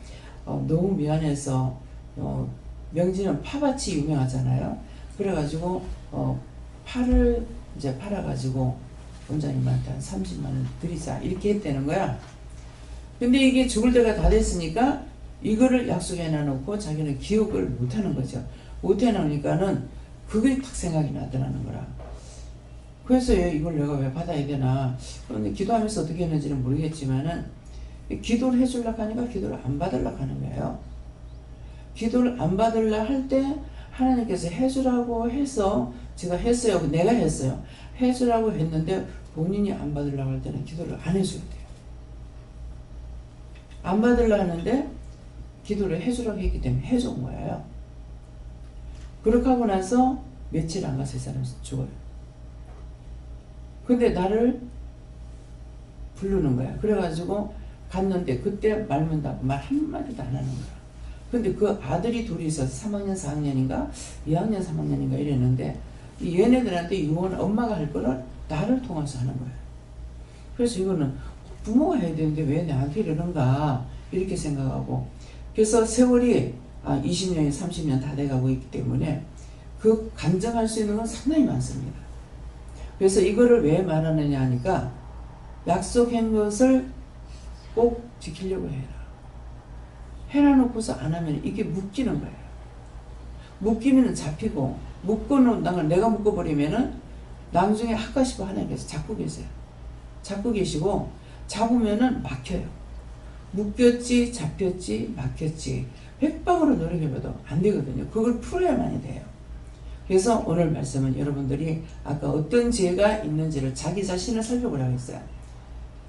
S1: 너무 미안해서 명지는 파밭이 유명하잖아요. 그래가지고 파를 이제 팔아가지고 원장님한테 한 30만 원 드리자 이렇게 했다는 거야. 근데 이게 죽을 때가 다 됐으니까 이거를 약속해 놔놓고 자기는 기억을 못하는 거죠. 못해 놓으니까는 그게 딱 생각이 나더라는 거라. 그래서 이걸 내가 왜 받아야 되나. 그런데 기도하면서 어떻게 했는지는 모르겠지만은 기도를 해주려고 하니까 기도를 안 받으려고 하는 거예요. 기도를 안 받으려고 할 때 하나님께서 해주라고 해서 제가 했어요. 내가 했어요. 해주라고 했는데 본인이 안 받으려고 할 때는 기도를 안 해줘야 돼요. 안 받으려고 하는데 기도를 해주라고 했기 때문에 해준 거예요. 그렇게 하고 나서 며칠 안 가서 이 사람이 죽어요. 근데 나를 부르는 거야. 그래가지고 갔는데 그때 말문다고 말 한마디도 안 하는 거야. 근데 그 아들이 둘이 있어서 3학년 4학년인가 2학년 3학년인가 이랬는데 이 얘네들한테 유언 엄마가 할 거를 나를 통해서 하는 거야. 그래서 이거는 부모가 해야 되는데 왜 나한테 이러는가 이렇게 생각하고 그래서 세월이 20년이 30년 다 돼가고 있기 때문에 그 감정할 수 있는 건 상당히 많습니다. 그래서 이거를 왜 말하느냐 하니까 약속한 것을 꼭 지키려고 해라. 해놔놓고서 안 하면 이게 묶이는 거예요. 묶이면 잡히고 묶어놓는다는 걸 내가 묶어버리면은 나중에 할까 싶어 하나님께서 잡고 계세요. 잡고 계시고 잡으면은 막혀요. 묶였지 잡혔지 막혔지 백방으로 노력해봐도 안 되거든요. 그걸 풀어야만이 돼요. 그래서 오늘 말씀은 여러분들이 아까 어떤 죄가 있는지를 자기 자신을 살펴보라고 했어요.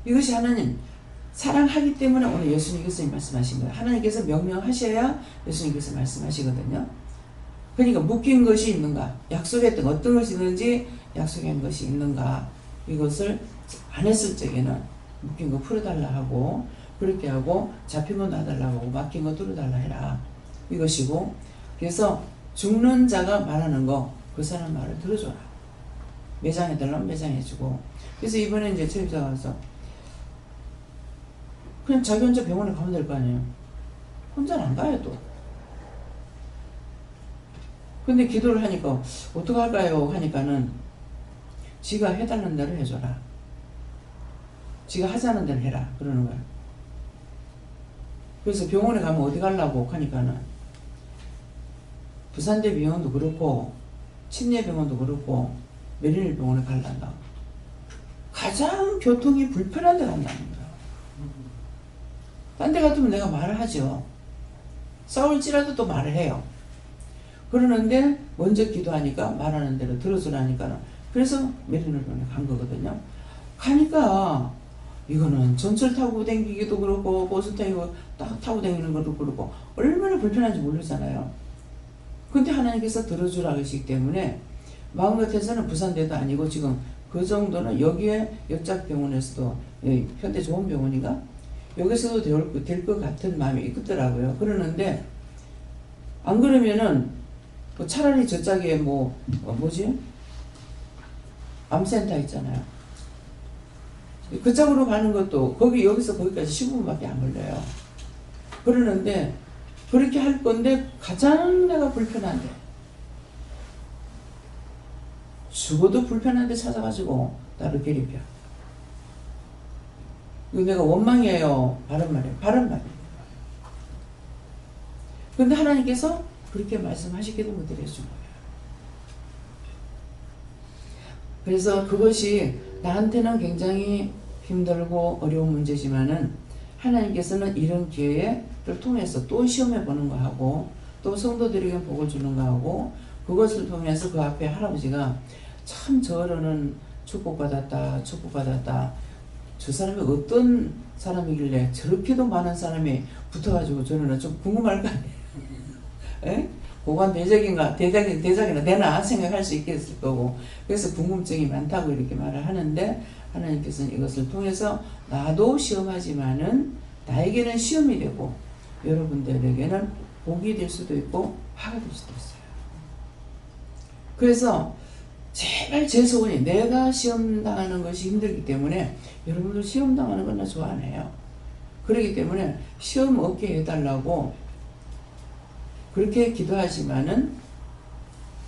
S1: 이것이 하나님 사랑하기 때문에 오늘 예수님께서 말씀하신 거예요. 하나님께서 명령하셔야 예수님께서 말씀하시거든요. 그러니까 묶인 것이 있는가, 약속했던 어떤 것이 있는지 약속한 것이 있는가, 이것을 안 했을 적에는 묶인 거 풀어달라 하고 그렇게 하고 잡힌 거 놔달라고 하고 맡긴 거 뚫어달라 해라 이것이고, 그래서 죽는 자가 말하는 거 그 사람 말을 들어줘라. 매장해달라면 매장해주고. 그래서 이번에 이제 체육사 가서 그냥 자기 혼자 병원에 가면 될 거 아니에요. 혼자는 안 가요 또. 근데 기도를 하니까 어떡할까요 하니까는 지가 해달라는 대로 해줘라. 지가 하자는 대로 해라. 그러는 거야. 그래서 병원에 가면 어디 가려고 하니까는 부산대 병원도 그렇고 침례병원도 그렇고 메리넬 병원에 가려고 가장 교통이 불편한 데 간다는 거야. 딴 데 같으면 내가 말을 하죠. 싸울지라도 또 말을 해요. 그러는데 먼저 기도하니까 말하는 대로 들어주라니까는 그래서 메리넬 병원에 간 거거든요. 가니까 이거는 전철 타고 다니기도 그렇고 버스 타고 다니는 것도 그렇고 얼마나 불편한지 모르잖아요. 근데 하나님께서 들어주라 하시기 때문에 마음 같아서는 부산대도 아니고 지금 그 정도는 여기에 역작병원에서도 현대 좋은 병원인가? 여기서도 될 것 같은 마음이 있더라고요. 그러는데 안 그러면은 뭐 차라리 저짝에 뭐지? 암센터 있잖아요. 그쪽으로 가는 것도 여기서 거기까지 15분밖에 안 걸려요. 그러는데 그렇게 할 건데 가장 내가 불편한데 죽어도 불편한데 찾아가지고 나를 괴롭혀. 이거 내가 원망이에요? 바른 말이에요? 바른 말이에요. 근데 하나님께서 그렇게 말씀하시기도 못 해준 거예요. 그래서 그것이 나한테는 굉장히 힘들고 어려운 문제지만은 하나님께서는 이런 기회를 통해서 또 시험해 보는 거 하고 또 성도들에게 복을 주는 거 하고 그것을 통해서 그 앞에 할아버지가 참 저러는 축복받았다 저 사람이 어떤 사람이길래 저렇게도 많은 사람이 붙어가지고 저러는 좀 궁금할 거 아니에요. 에? 고관 대작이나 되나 생각할 수 있겠을 거고 그래서 궁금증이 많다고 이렇게 말을 하는데 하나님께서는 이것을 통해서 나도 시험하지만은 나에게는 시험이 되고 여러분들에게는 복이 될 수도 있고 화가 될 수도 있어요. 그래서 제발 제 소원이 내가 시험당하는 것이 힘들기 때문에 여러분들 시험당하는 건 나 좋아 안 해요. 그렇기 때문에 시험 없게 해달라고 그렇게 기도하지만은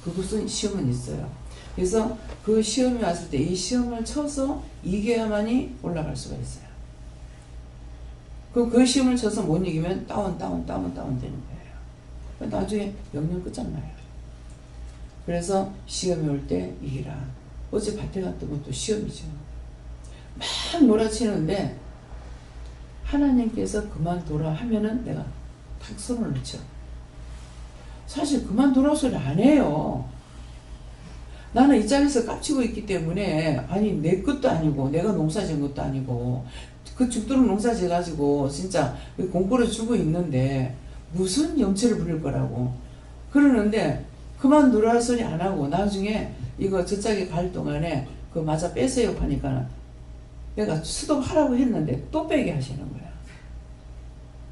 S1: 그것은 시험은 있어요. 그래서 그 시험이 왔을 때 이 시험을 쳐서 이겨야만이 올라갈 수가 있어요. 그 시험을 쳐서 못 이기면 다운 되는 거예요. 나중에 영영 끝장나요. 그래서 시험이 올 때 이기라. 어제 밭에 갔던 것도 시험이죠. 막 몰아치는데 하나님께서 그만둬라 하면은 내가 탁 손을 놓죠. 사실 그만두라고 소리 안 해요. 나는 이 자리에서 깝치고 있기 때문에 아니 내 것도 아니고 내가 농사 지은 것도 아니고 그 죽도록 농사 지어가지고 진짜 공포를 주고 있는데 무슨 영체를 부릴 거라고 그러는데 그만두라 소리 안 하고 나중에 이거 저짝에 갈 동안에 그 맞아 빼세요 하니까 내가 수동하라고 했는데 또 빼게 하시는 거야.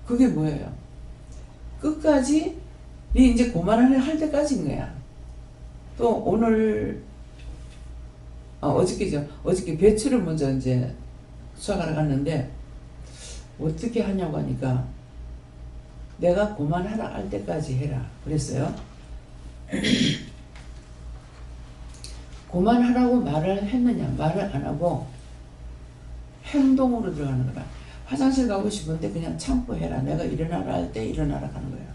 S1: 그게 뭐예요? 끝까지 이제 그만을 할 때까지인 거야. 또 오늘 어저께죠. 어저께 배추를 먼저 이제 수확하러 갔는데 어떻게 하냐고 하니까 내가 그만하라 할 때까지 해라 그랬어요. 그만하라고 말을 했느냐 말을 안 하고 행동으로 들어가는 거라. 화장실 가고 싶은데 그냥 참고 해라. 내가 일어나라 할 때 일어나라 하는 거예요.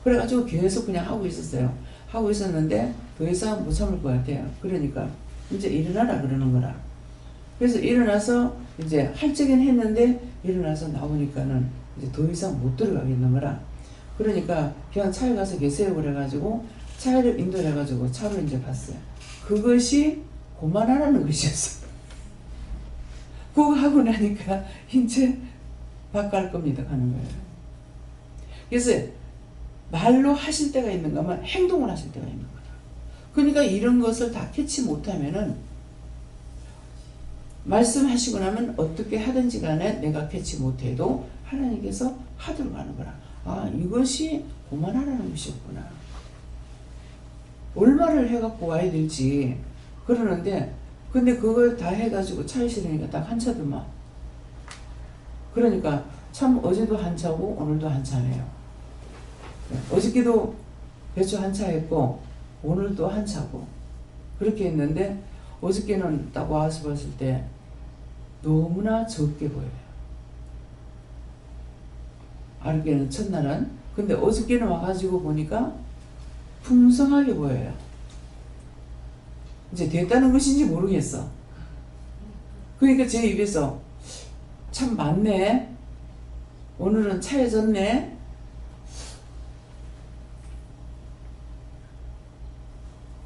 S1: 그래가지고 계속 그냥 하고 있었어요. 하고 있었는데 더 이상 못 참을 것 같아요. 그러니까 이제 일어나라 그러는 거라. 그래서 일어나서 이제 할 적은 했는데 일어나서 나오니까는 이제 더 이상 못 들어가겠는 거라. 그러니까 그냥 차에 가서 계세요 그래가지고 차를 인도해가지고 차로 이제 갔어요. 그것이 그만하라는 것이었어요. 그거 하고 나니까 이제 밥 갈 겁니다 가는 거예요. 그래서 말로 하실 때가 있는가 하면 행동을 하실 때가 있는 거다. 그러니까 이런 것을 다 캐치 못하면은 말씀하시고 나면 어떻게 하든지 간에 내가 캐치 못해도 하나님께서 하도록 하는 거라. 아 이것이 그만하라는 것이었구나. 얼마를 해갖고 와야 될지 그러는데 근데 그걸 다 해가지고 차에 실으니까 딱 한 차더만. 그러니까 참 어제도 한 차고 오늘도 한 차네요. 어저께도 배추 한 차 했고 오늘도 한 차고 그렇게 했는데 어저께는 딱 와서 봤을 때 너무나 적게 보여요. 어저께는 첫날은. 근데 어저께는 와가지고 보니까 풍성하게 보여요. 이제 됐다는 것인지 모르겠어. 그러니까 제 입에서 참 많네. 오늘은 차해졌네.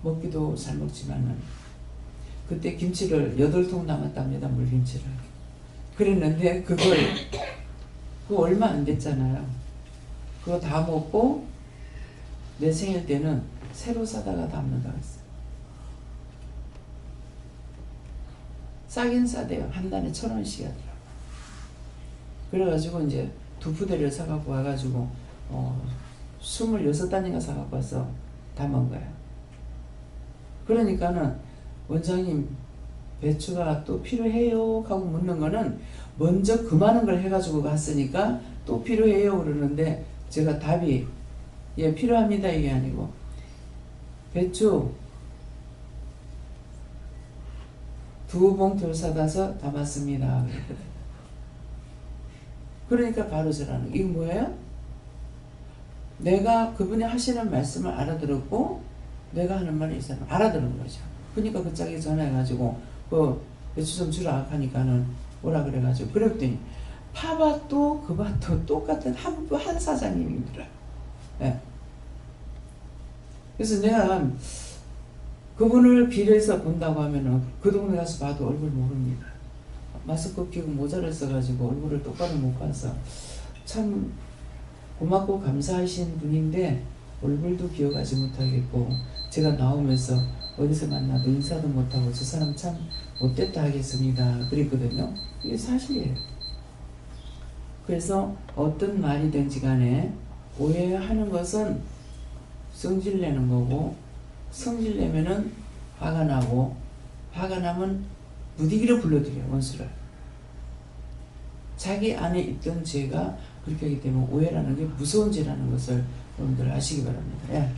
S1: 먹기도 잘 먹지만은 그때 김치를 8통 남았답니다. 물김치를. 그랬는데 그거 얼마 안 됐잖아요. 그거 다 먹고 내 생일 때는 새로 사다가 담는다고 했어요. 싸긴 싸대요. 한 단에 1,000원씩 하더라고요. 그래가지고 이제 2푸대를 사갖고 와가지고 26단인가 사갖고 와서 담은 거예요. 그러니까는 원장님 배추가 또 필요해요 하고 묻는 거는 먼저 그 많은 걸 해가지고 갔으니까 또 필요해요 그러는데 제가 답이 예 필요합니다 이게 아니고 배추 2봉투를 사다서 담았습니다. 그러니까 바로 저라는 거. 이거 뭐예요? 내가 그분이 하시는 말씀을 알아들었고 내가 하는 말을 이 사람 알아들은 거죠. 그러니까 그 짝에 전화해가지고 그 배추 좀 주라 하니까는 오라 그래가지고 그랬더니 파밭도 그 밭도 똑같은 한 사장님이더라. 네. 그래서 내가 그분을 길에서 본다고 하면은 그 동네 가서 봐도 얼굴 모릅니다. 마스크 끼고 모자를 써가지고 얼굴을 똑바로 못 봐서 참 고맙고 감사하신 분인데 얼굴도 기억하지 못하겠고 제가 나오면서 어디서 만나도 인사도 못하고 저 사람 참 못됐다 하겠습니다. 그랬거든요. 이게 사실이에요. 그래서 어떤 말이든지 간에 오해하는 것은 성질내는 거고 성질내면은 화가 나고 화가 나면 무디기를 불러들여요. 원수를. 자기 안에 있던 죄가 그렇게 하기 때문에 오해라는 게 무서운 죄라는 것을 여러분들 아시기 바랍니다. 예.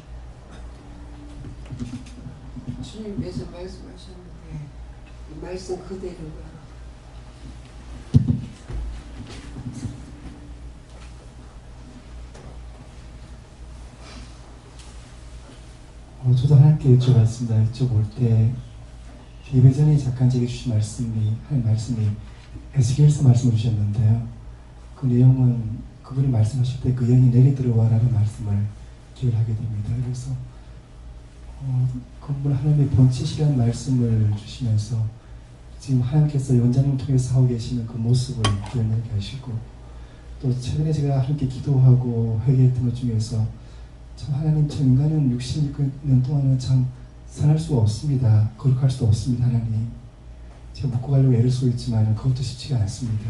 S3: 주님께서 말씀하셨는데 이 말씀 그대로가
S4: 저도 하나님께 여쭤봤습니다. 여쭤볼 때 예배전에 잠깐 제게 주신 말씀이 에스겔서 말씀을 주셨는데요. 그 내용은 그분이 말씀하실 때 그 영이 내게 들어와라는 말씀을 기억하게 됩니다. 그래서 그분 하나님의 본체시라는 말씀을 주시면서 지금 하나님께서 원장님을 통해서 하고 계시는 그 모습을 기억나게 하시고 또 최근에 제가 하나님께 기도하고 회개했던 것 중에서 참 하나님 참 인간은 66년 동안은 참 선할 수가 없습니다. 거룩할 수도 없습니다. 하나님 제가 묻고 가려고 애를 쓰고 있지만 그것도 쉽지가 않습니다.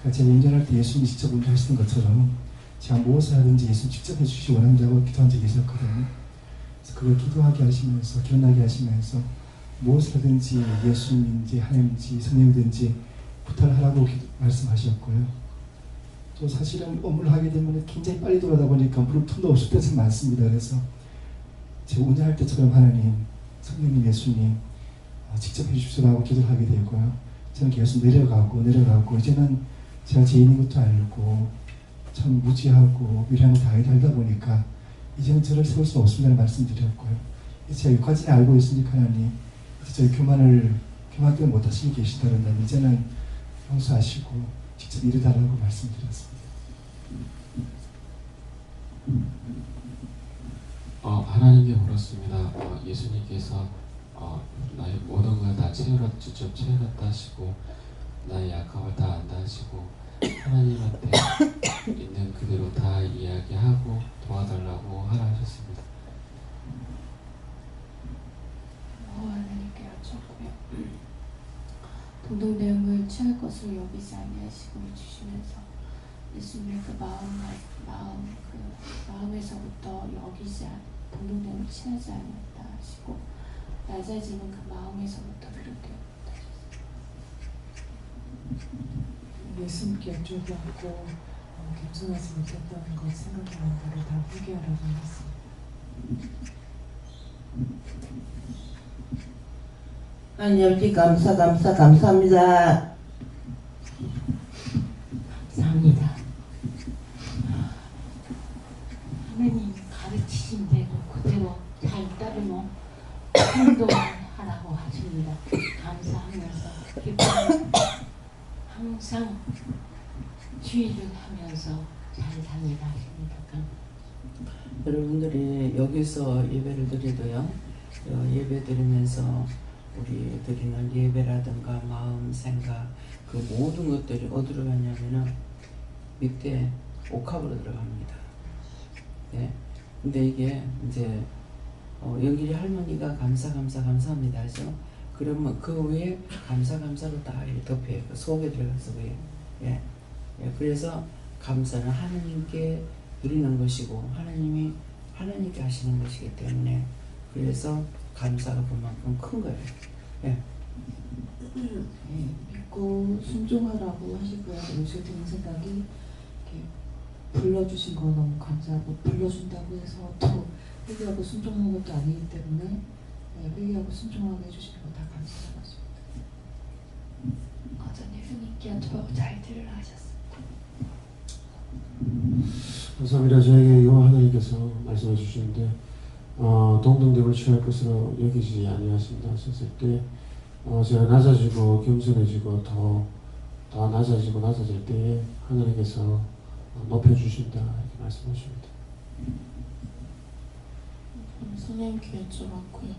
S4: 그러니까 제가 운전할 때 예수님이 직접 운전하시는 것처럼 제가 무엇을 하든지 예수님 직접 해주시기 원한다고 기도한 적이 있었거든요. 그래서 그걸 기도하게 하시면서 기억나게 하시면서 무엇을 하든지 예수님인지 하나님인지 성령이든지 부탁을 하라고 말씀하셨고요. 또 사실은 업무를 하게 되면 굉장히 빨리 돌아다 보니까 무릎 틈도 없을 때가 참 많습니다. 그래서 제가 운전할 때처럼 하나님, 성령님, 예수님 직접 해주시라고 기도를 하게 되고요. 저는 계속 내려가고 이제는 제가 죄인인 것도 알고 참 무지하고 미련한 거 다 알다 보니까 이제는 저를 세울 수 없습니다라는 말씀드렸고요. 제가 6가지 알고 있으니까 하나님 저희 교만 때문에 못하시니 계시다면 이제는 용서하시고 직접 이르달라고 말씀드렸습니다.
S5: 하나님께 물었습니다. 예수님께서 나의 모든 걸 다 직접 채워놨다 하시고 나의 약함을 다 안다 하시고 하나님한테 있는 그대로 다 이야기하고 도와달라고 하라 하셨습니다.
S6: 하나님께 여쭙고요. 동동대응을 취할 것을 여기지 아니하시고 주시면서 예수님의 그 마음에서부터 동동대응을 취하지 않았다 하시고 낮아지는 그 마음에서부터 비롯되었다 하셨습니다.
S7: 예수님께 여쭈고 겸손하지 못했던 것 생각나는 대로 다 회개하라고 하셨습니다.
S8: 하나님 아버지 감사합니다. 감사합니다. 하나님 가르치신 대로 그대로 잘 따르며 행동하라고 하십니다. 감사하면서 기쁨 항상 주의를 하면서 잘 살리라 하십니다.
S1: 여러분들이 여기서 예배를 드려도요, 예배 드리면서 우리 드리는 예배라든가 마음, 생각, 그 모든 것들이 어디로 가냐면은 밑에 옥합으로 들어갑니다. 네. 근데 이게 이제 영길이 할머니가 감사합니다 하죠. 그러면 그 위에 감사로 다 덮여요. 그 속에 들어가서 그래요. 예. 예. 그래서 감사는 하나님께 드리는 것이고 하나님이 하나님께 하시는 것이기 때문에 그래서 감사가 그만큼 큰 거예요. 예.
S7: 믿고 순종하라고 하시고요. 요새 드는 생각이 이렇게 불러주신 거 너무 감사하고 불러준다고 해서 또 회개하고 순종하는 것도 아니기 때문에 회개하고 순종하게 해주시는 거 다 감사하고 있습니다.
S6: 어떤 예수님께 저하고 잘 들으라 하셨습니다.
S9: 감사합니다. 저에게 여호와 하나님께서 말씀해 주시는데 동등됨을 취할 것으로 여기지 아니하신다 하셨을 때 제가 낮아지고 겸손해지고 더 낮아질 때에 하나님께서 높여주신다 이렇게 말씀하십니다.
S10: 선생님께 여쭤봤고요.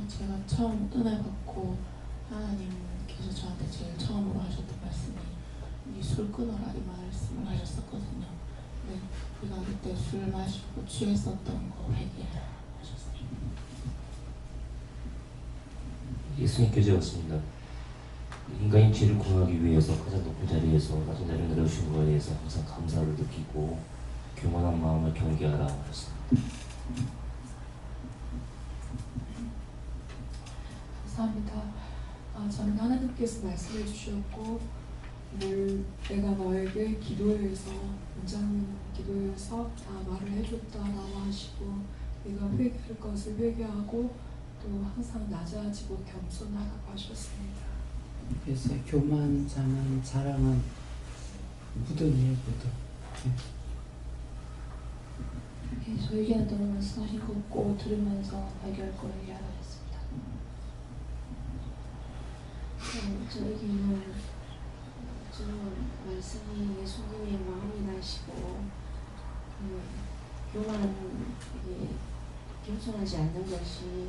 S10: 제가 처음 은혜 받고 하나님께서 저한테 제일 처음으로 하셨던 말씀이 이 술 끊어라 이 말씀을 하셨었거든요. 네, 우리가 그때 술 마시고 취했었던 거 회개하라 하셨어요.
S11: 예수님께 적었습니다. 인간이 죄를 구하기 위해서 가장 높은 자리에서 낮은 자리를 내려주신 것에 대해서 항상 감사를 느끼고 교만한 마음을 경계하라 하셨습니다.
S7: 감사합니다. 저는 하나님께서 말씀해 주셨고 늘 내가 너에게 기도회에서 원장님 기도회에서 다 말을 해줬다라고 하시고 내가 회개할 것을 회개하고 또 항상 낮아지고 겸손하라고 하셨습니다.
S1: 그래서 교만, 자만, 자랑은 무덤이에요, 무덤.
S6: 저에게는 너무 말씀하신 거 꼭 들으면서 해결할 거를 이야기했습니다. 저에게는 말씀이 예수님의 마음이 나시고 교만 겸손하지 않는 것이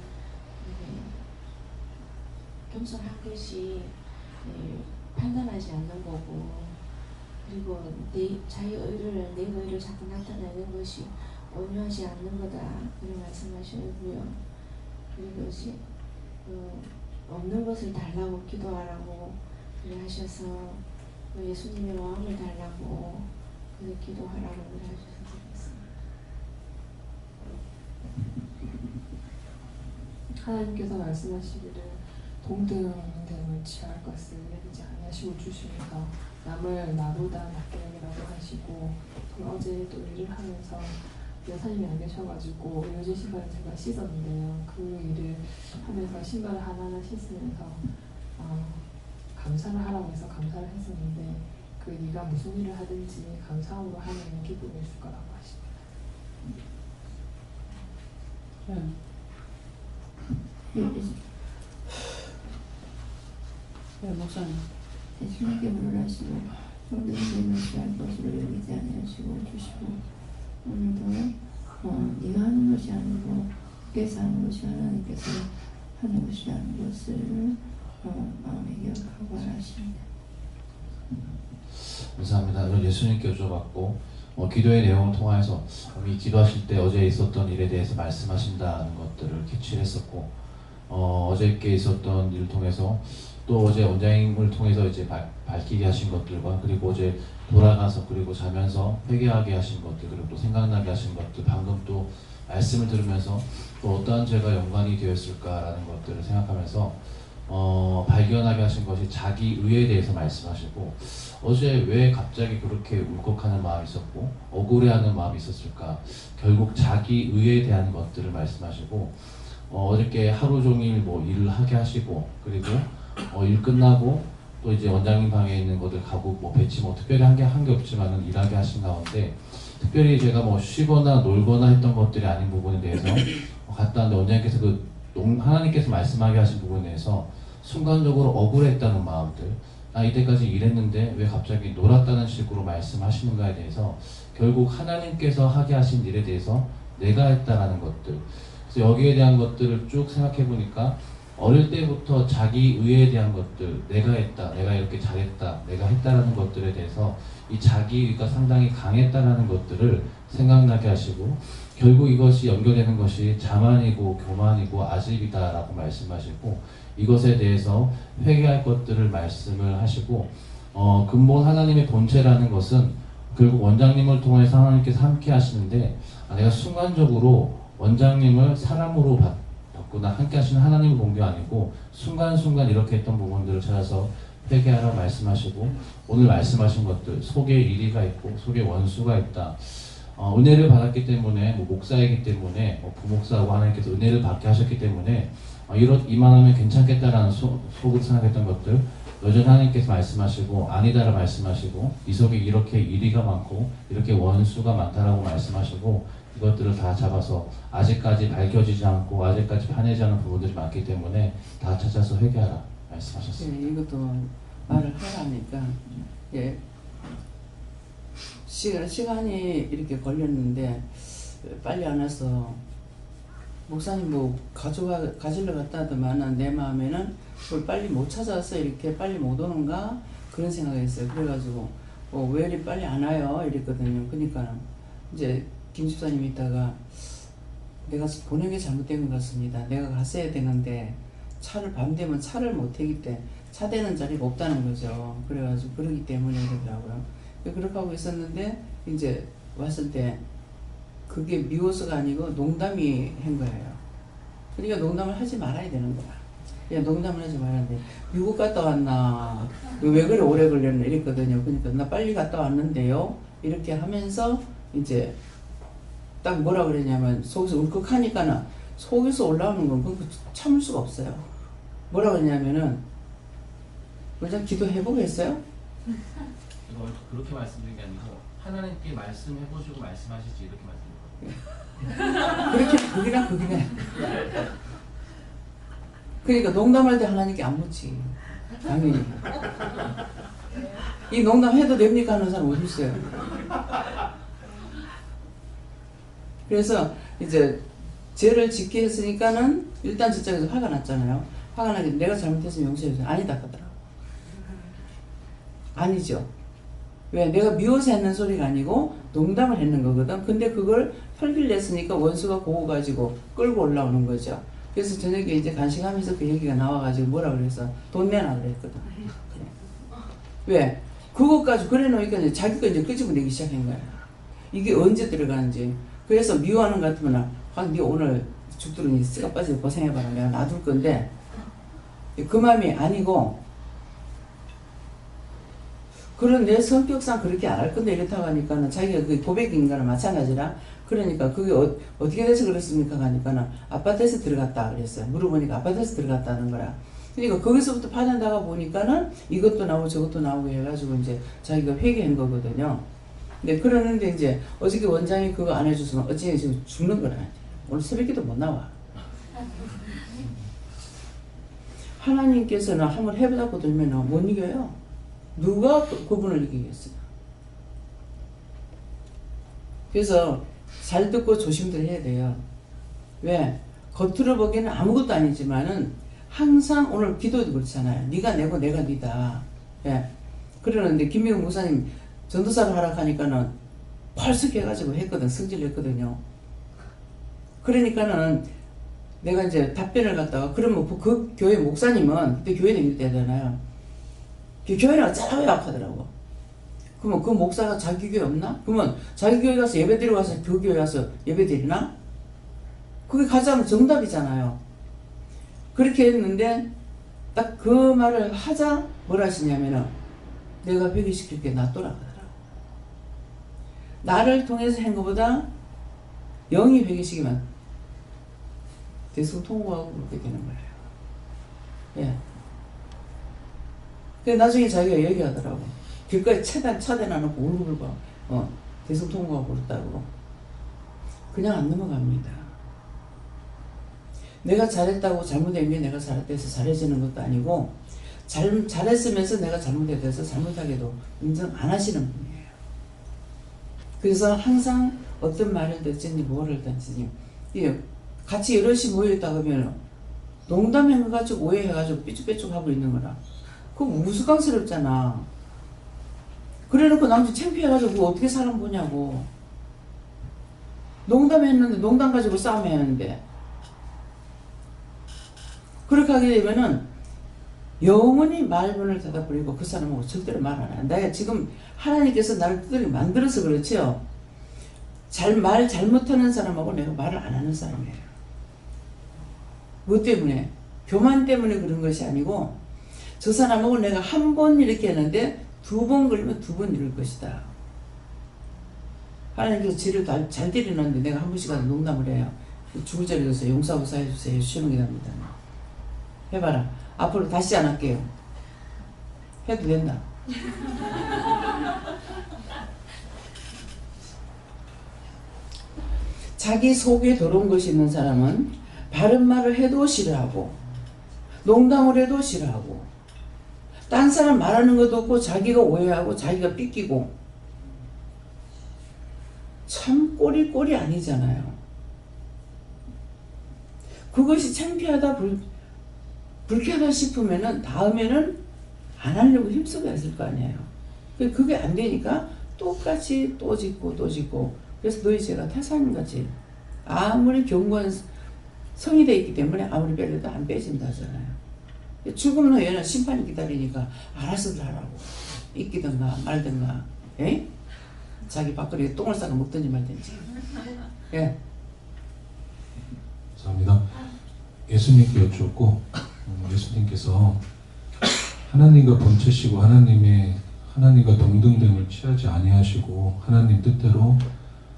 S6: 겸손한 것이 판단하지 않는 거고 그리고 자기 의를 내 의를 자꾸 나타내는 것이 온유하지 않는 거다 이런 말씀하시고요. 그리고 없는 것을 달라고 기도하라고 하셔서 예수님의 마음을 달라고 기도하라고 하셔서 드렸습니다.
S7: 하나님께서 말씀하시기를 동등됨을 취할 것을 여기지 아니하시고 주시면서 남을 나보다 낮게 여기라고 하시고 어제 또 일을 하면서 여사님이 안 계셔가지고 요즘 신발을 제가 씻었는데요. 그 일을 하면서 신발을 하나하나 씻으면서 감사를 하라고 해서 감사를 했었는데 그 네가 무슨 일을 하든지 감사함으로 하는 기쁨이 있을 거라고 하십니다.
S1: 목사님.
S6: 예수님께 물으시고 동등됨을 취할 것으로 여기지 아니하시고 주시고 오늘도 네가 하는 것이 아니고 께서 하는 것이 하나님께서 하는 것이 아닌 것을 마음에 기억하고 하십니다.
S12: 감사합니다. 예수님께 여쭤봤고 기도의 내용을 통해서 이 기도하실 때 어제 있었던 일에 대해서 말씀하신다는 것들을 캐치했었고 어저께 있었던 일을 통해서 또 어제 원장님을 통해서 이제 밝히게 하신 것들과 그리고 어제 돌아가서 그리고 자면서 회개하게 하신 것들 그리고 또 생각나게 하신 것들 방금 또 말씀을 들으면서 또 어떠한 죄가 연관이 되었을까라는 것들을 생각하면서 발견하게 하신 것이 자기 의에 대해서 말씀하시고 어제 왜 갑자기 그렇게 울컥하는 마음이 있었고 억울해하는 마음이 있었을까 결국 자기 의에 대한 것들을 말씀하시고 어저께 하루 종일 뭐 일을 하게 하시고, 그리고 일 끝나고 또 이제 원장님 방에 있는 것들 가고 뭐 배치 뭐 특별히 한 게 없지만은 일하게 하신 가운데, 특별히 제가 뭐 쉬거나 놀거나 했던 것들이 아닌 부분에 대해서 갔다 왔는데 원장님께서 하나님께서 말씀하게 하신 부분에 대해서 순간적으로 억울했다는 마음들, 이때까지 일했는데 왜 갑자기 놀았다는 식으로 말씀하시는가에 대해서, 결국 하나님께서 하게 하신 일에 대해서 내가 했다라는 것들, 그래서 여기에 대한 것들을 쭉 생각해 보니까 어릴 때부터 자기 의에 대한 것들, 내가 했다, 내가 이렇게 잘했다, 내가 했다라는 것들에 대해서 이 자기 의가 상당히 강했다라는 것들을 생각나게 하시고, 결국 이것이 연결되는 것이 자만이고 교만이고 아집이다라고 말씀하시고, 이것에 대해서 회개할 것들을 말씀을 하시고, 근본 하나님의 본체라는 것은 결국 원장님을 통해서 하나님께서 함께 하시는데, 내가 순간적으로 원장님을 사람으로 봤구나, 함께 하시는 하나님을 본 게 아니고 순간순간 이렇게 했던 부분들을 찾아서 회개하라고 말씀하시고, 오늘 말씀하신 것들, 속에 이리가 있고 속에 원수가 있다. 은혜를 받았기 때문에, 목사이기 때문에, 부목사하고 하나님께서 은혜를 받게 하셨기 때문에 이만하면 괜찮겠다라는 속으로 생각했던 것들, 여전히 하나님께서 말씀하시고 아니다라 말씀하시고, 이 속에 이렇게 이리가 많고 이렇게 원수가 많다라고 말씀하시고, 이것들을 다 잡아서 아직까지 밝혀지지 않고 아직까지 파내지 않은 부분들이 많기 때문에 다 찾아서 회개하라 말씀하셨습니다.
S1: 예, 이것도 말을 하라니까, 예, 시간이 이렇게 걸렸는데 빨리 안 와서 목사님 뭐 가지러 갔다 하더만 내 마음에는 그걸 빨리 못 찾아서 이렇게 빨리 못 오는가 그런 생각을 했어요. 그래가지고 왜 이리 빨리 안 와요 이랬거든요. 그러니까 이제 김 집사님이 있다가 내가 보낸 게 잘못된 것 같습니다. 내가 갔어야 되는데 밤 되면 차를 못 태기 때문에 차 대는 자리가 없다는 거죠. 그래가지고 그러기 때문에 그러더라고요. 그렇게 하고 있었는데 이제 왔을 때 그게 미워서가 아니고 농담이 한 거예요. 그러니까 농담을 하지 말아야 되는 거야. 야, 농담을 하지 말았는데 미국 갔다 왔나? 왜 그래 오래 걸렸나? 이랬거든요. 그러니까 나 빨리 갔다 왔는데요. 이렇게 하면서 이제 딱 뭐라 그러냐면 속에서 울컥하니까는 속에서 올라오는 건 그거 참을 수가 없어요. 뭐라 그러냐면은 그냥 기도해보고 했어요?
S12: 그렇게 말씀드린 게 아니고 하나님께 말씀해보시고 말씀하시지 이렇게 말씀드린 거예요.
S1: 그렇게 극이네. 그러니까 농담할 때 하나님께 안 묻지. 당연히. 이 농담 해도 됩니까 하는 사람 어디 있어요? 그래서 이제 죄를 짓게 했으니까는 일단 저쪽에서 화가 났잖아요. 화가 나게 내가 잘못했으면 용서해주세요. 아니다 하더라고. 아니죠. 왜? 내가 미워서 했는 소리가 아니고 농담을 했는 거거든. 근데 그걸 혈기를 냈으니까 원수가 그거 가지고 끌고 올라오는 거죠. 그래서 저녁에 이제 간식하면서 그 얘기가 나와가지고 뭐라 그래서 돈 내놔 그랬거든. 그래. 왜? 그것까지 그래 놓으니까 이제 자기가 이제 끄집어내기 시작한 거야. 이게 언제 들어가는지. 그래서 미워하는 것 같으면 네 오늘 죽도록 쇠가 빠지고 고생해봐라. 내가 놔둘 건데 그 마음이 아니고, 그런 내 성격상 그렇게 안 할 건데 이렇다고 하니까는 자기가 그 고백인 거나 마찬가지라. 그러니까 그게 어떻게 돼서 그렇습니까? 하니까는 아파트에서 들어갔다 그랬어요. 물어보니까 아파트에서 들어갔다는 거라. 그러니까 거기서부터 파견다가 보니까는 이것도 나오고 저것도 나오고 해가지고 이제 자기가 회개한 거거든요. 근데 그러는데 이제 어저께 원장이 그거 안 해줘서 어제 지금 죽는 거라. 오늘 새벽에도 못 나와. 하나님께서는 한번 해보자고 들면 못 이겨요. 누가 그분을 이기겠어요? 그래서 잘 듣고 조심들 해야 돼요. 왜? 겉으로 보기에는 아무것도 아니지만은 항상 오늘 기도도 그렇잖아요. 네가 내고 내가 네다. 예. 그러는데 김미국 목사님 전도사를 하락하니까는 펄썩 해가지고 했거든. 승질냈거든요. 그러니까는 내가 이제 답변을 갖다가 그러면 그 교회 목사님은 그때 교회 다닐 때잖아요. 교회는 어쩌라고 약하더라고. 그러면 그 목사가 자기 교회 없나? 그러면 자기 교회 가서 예배 드리고 가서 그 교회 가서 예배 드리나? 그게 가장 정답이잖아요. 그렇게 했는데 딱 그 말을 하자 뭐라 하시냐면은 내가 회개시킬게 놔둬라 하더라고. 나를 통해서 한 것보다 영이 회개시키면 대성통곡하고 그렇게 되는 거예요. 예. 그 나중에 자기가 얘기하더라고. 길거리 차대놔놓고 울고 대성통곡하고 그랬다고. 그냥 안 넘어갑니다. 내가 잘했다고 잘못된 게 내가 잘했다해서 잘해지는 것도 아니고 잘했으면서 내가 잘못해서 잘못하게도 인정 안 하시는 분이에요. 그래서 항상 어떤 말을 듣든지 뭐를 듣든지 같이 여럿이 모여있다 그러면 농담해가지고 오해해가지고 삐죽삐죽 하고 있는 거라. 그거 우스꽝스럽잖아. 그래놓고 남친 창피해가지고 그거 어떻게 사람 보냐고. 농담했는데 농담 가지고 싸움했는데 그렇게 하게 되면은 영원히 말문을 닫아버리고 그 사람하고 절대로 말 안 해. 내가 지금 하나님께서 나를 두드려 만들어서 그렇죠. 말 잘못하는 사람하고 내가 말을 안 하는 사람이에요. 뭐 때문에? 교만 때문에 그런 것이 아니고 저 사람하고 내가 한 번 이렇게 했는데 2번 걸리면 2번 이럴 것이다. 하나님께서 지를 잘 때리는데 내가 한 번씩 농담을 해요. 죽을 자리 져서 용서하고 사해주세요. 쉬는 게 납니다. 해봐라. 앞으로 다시 안 할게요. 해도 된다. 자기 속에 들어온 것이 있는 사람은 바른 말을 해도 싫어하고 농담을 해도 싫어하고 딴 사람 말하는 것도 없고 자기가 오해하고 자기가 삐끼고 참 꼴이 아니잖아요. 그것이 창피하다 불쾌하다 싶으면은 다음에는 안 하려고 힘써야 했을 거 아니에요. 그게 안 되니까 똑같이 또 짓고 또 짓고 그래서 너희 죄가 타산같이 아무리 견고한 성이 돼 있기 때문에 아무리 빼려도 안 빼진다잖아요. 죽음 후에는 얘는 심판이 기다리니까 알아서들 하라고. 있기든가 말든가. 에? 자기 밥그릇에 똥을 싸고 먹든지 말든지. 예.
S13: 감사합니다. 예수님께 여쭙고 예수님께서 하나님과 본체시고 하나님과 동등됨을 취하지 아니하시고 하나님 뜻대로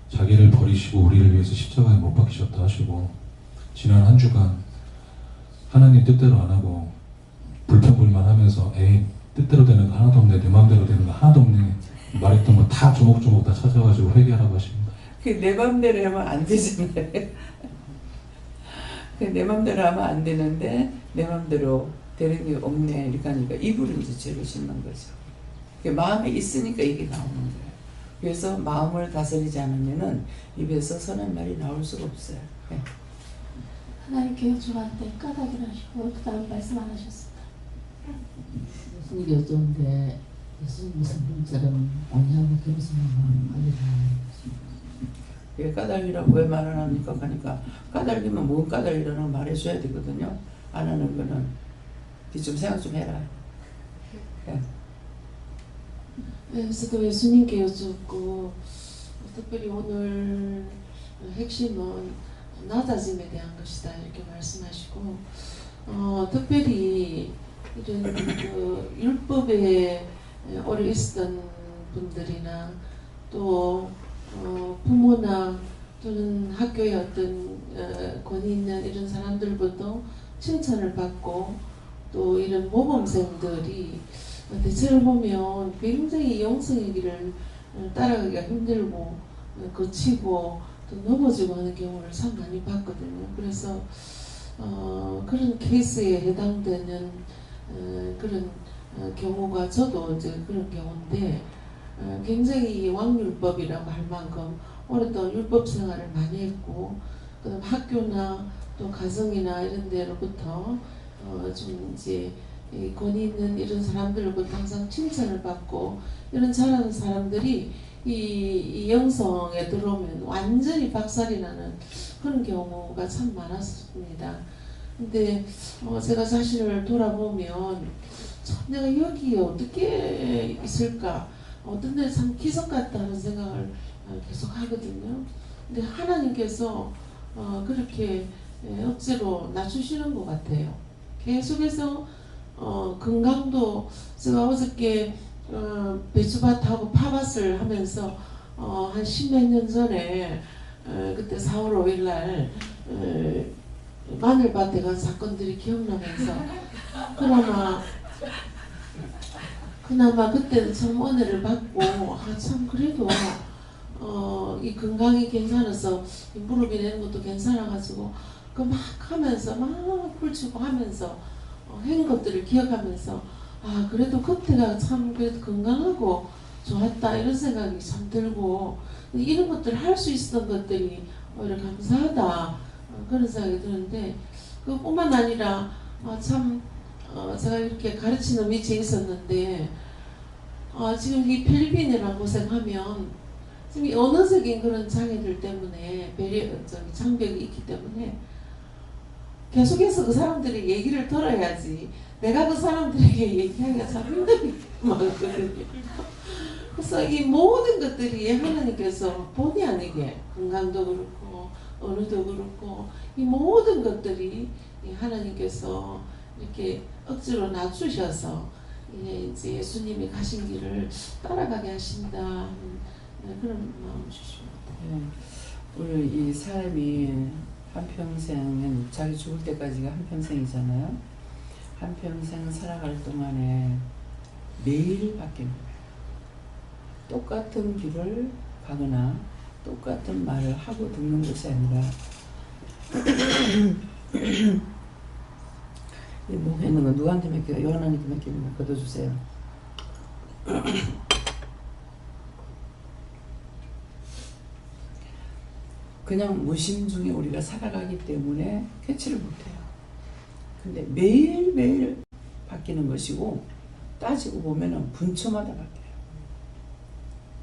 S13: 자기를 버리시고 우리를 위해서 십자가에 못 박히셨다 하시고 지난 한 주간 하나님 뜻대로 안 하고 불평불만하면서 에이 뜻대로 되는 거 하나도 없네 내 마음대로 되는 거 하나도 없네 말했던 거 다 조목조목 다 찾아가지고 회개하라고 하십니다.
S1: 내 마음대로 하면 안 되잖아요. 내 마음대로 하면 안 되는데 내 마음대로 되는 게 없네 이렇게 하니까 입으로 이제 죄를 짓는 거죠. 마음에 있으니까 이게 나오는 거예요. 그래서 마음을 다스리지 않으면은 입에서 선한 말이 나올 수가 없어요. 네.
S6: 하나님께 여쭤봤는데 까닭을 하시고 그 다음 말씀 안 하셨습니다.
S14: 예수님이 여쭤는데 예수님 무슨 분처럼 언니하고 겸손한 알려주는
S1: 왜 까닭이라고 왜 말 안 합니까? 하니까 까닭이면 뭔 까닭이라는 말해줘야 되거든요. 안 하는 거는 좀 생각 좀 해라. 네.
S10: 그래서 또 예수님께 여쭙고 특별히 오늘 핵심은 낮아짐에 대한 것이다 이렇게 말씀하시고 특별히 이런 그 율법에 오래 있었던 분들이나 또 부모나 또는 학교의 어떤 권위 있는 이런 사람들부터 칭찬을 받고 또 이런 모범생들이 대체로 보면 굉장히 영성의 길을 따라가기가 힘들고 거치고 또 넘어지고 하는 경우를 참 많이 봤거든요. 그래서 그런 케이스에 해당되는 그런 경우가 저도 이제 그런 경우인데 굉장히 왕율법이라고 할 만큼 오랫동안 율법 생활을 많이 했고 그다음 학교나 또 가정이나 이런 데로부터 좀 이제 권위 있는 이런 사람들로부터 항상 칭찬을 받고 이런 잘하는 사람들이 이 영성에 들어오면 완전히 박살이 나는 그런 경우가 참 많았습니다. 근데 제가 자신을 돌아보면 참 내가 여기에 어떻게 있을까 어떤 데는 참 기적 같다는 생각을 계속 하거든요. 근데 하나님께서 그렇게 억지로 낮추시는 것 같아요. 계속해서 건강도 제가 어저께 배추밭하고 파밭을 하면서 한 10몇 년 전에 그때 4월 5일 날
S1: 마늘밭에 간 사건들이 기억나면서 그나마 그때는 참 은혜를 받고 참 그래도 이 건강이 괜찮아서 이 무릎이 되는 것도 괜찮아가지고 그 막 하면서 막 굴치고 하면서 한 것들을 기억하면서 그래도 그때가 참 그래도 건강하고 좋았다 이런 생각이 참 들고 이런 것들을 할 수 있었던 것들이 오히려 감사하다 그런 생각이 드는데 그뿐만 아니라 참 제가 이렇게 가르치는 위치에 있었는데 지금 이 필리핀이라는 곳에 가면 지금 이 언어적인 그런 장애들 때문에 장벽이 있기 때문에 계속해서 그 사람들의 얘기를 들어야지 내가 그 사람들에게 얘기하기가 참 힘든 게 많거든요. 그래서 이 모든 것들이 하나님께서 본의 아니게 건강도 그렇고 언어도 그렇고 이 모든 것들이 하나님께서 이렇게 억지로 낮추셔서 이제 예수님이 가신 길을 따라가게 하신다 그런 마음을 주십니다.
S15: 우리 이 사람이 한평생은 자기 죽을 때까지가 한평생이잖아요. 한평생 살아갈 동안에 매일 바뀌는 거예요. 똑같은 길을 가거나 똑같은 말을 하고 듣는 것이 아니라 이 목에 있는 거 누구한테 맡겨요? 요한한테 맡기는 거 걷어주세요. 그냥 무심 중에 우리가 살아가기 때문에 캐치를 못해요. 근데 매일매일 바뀌는 것이고 따지고 보면은 분초마다 바뀌어요.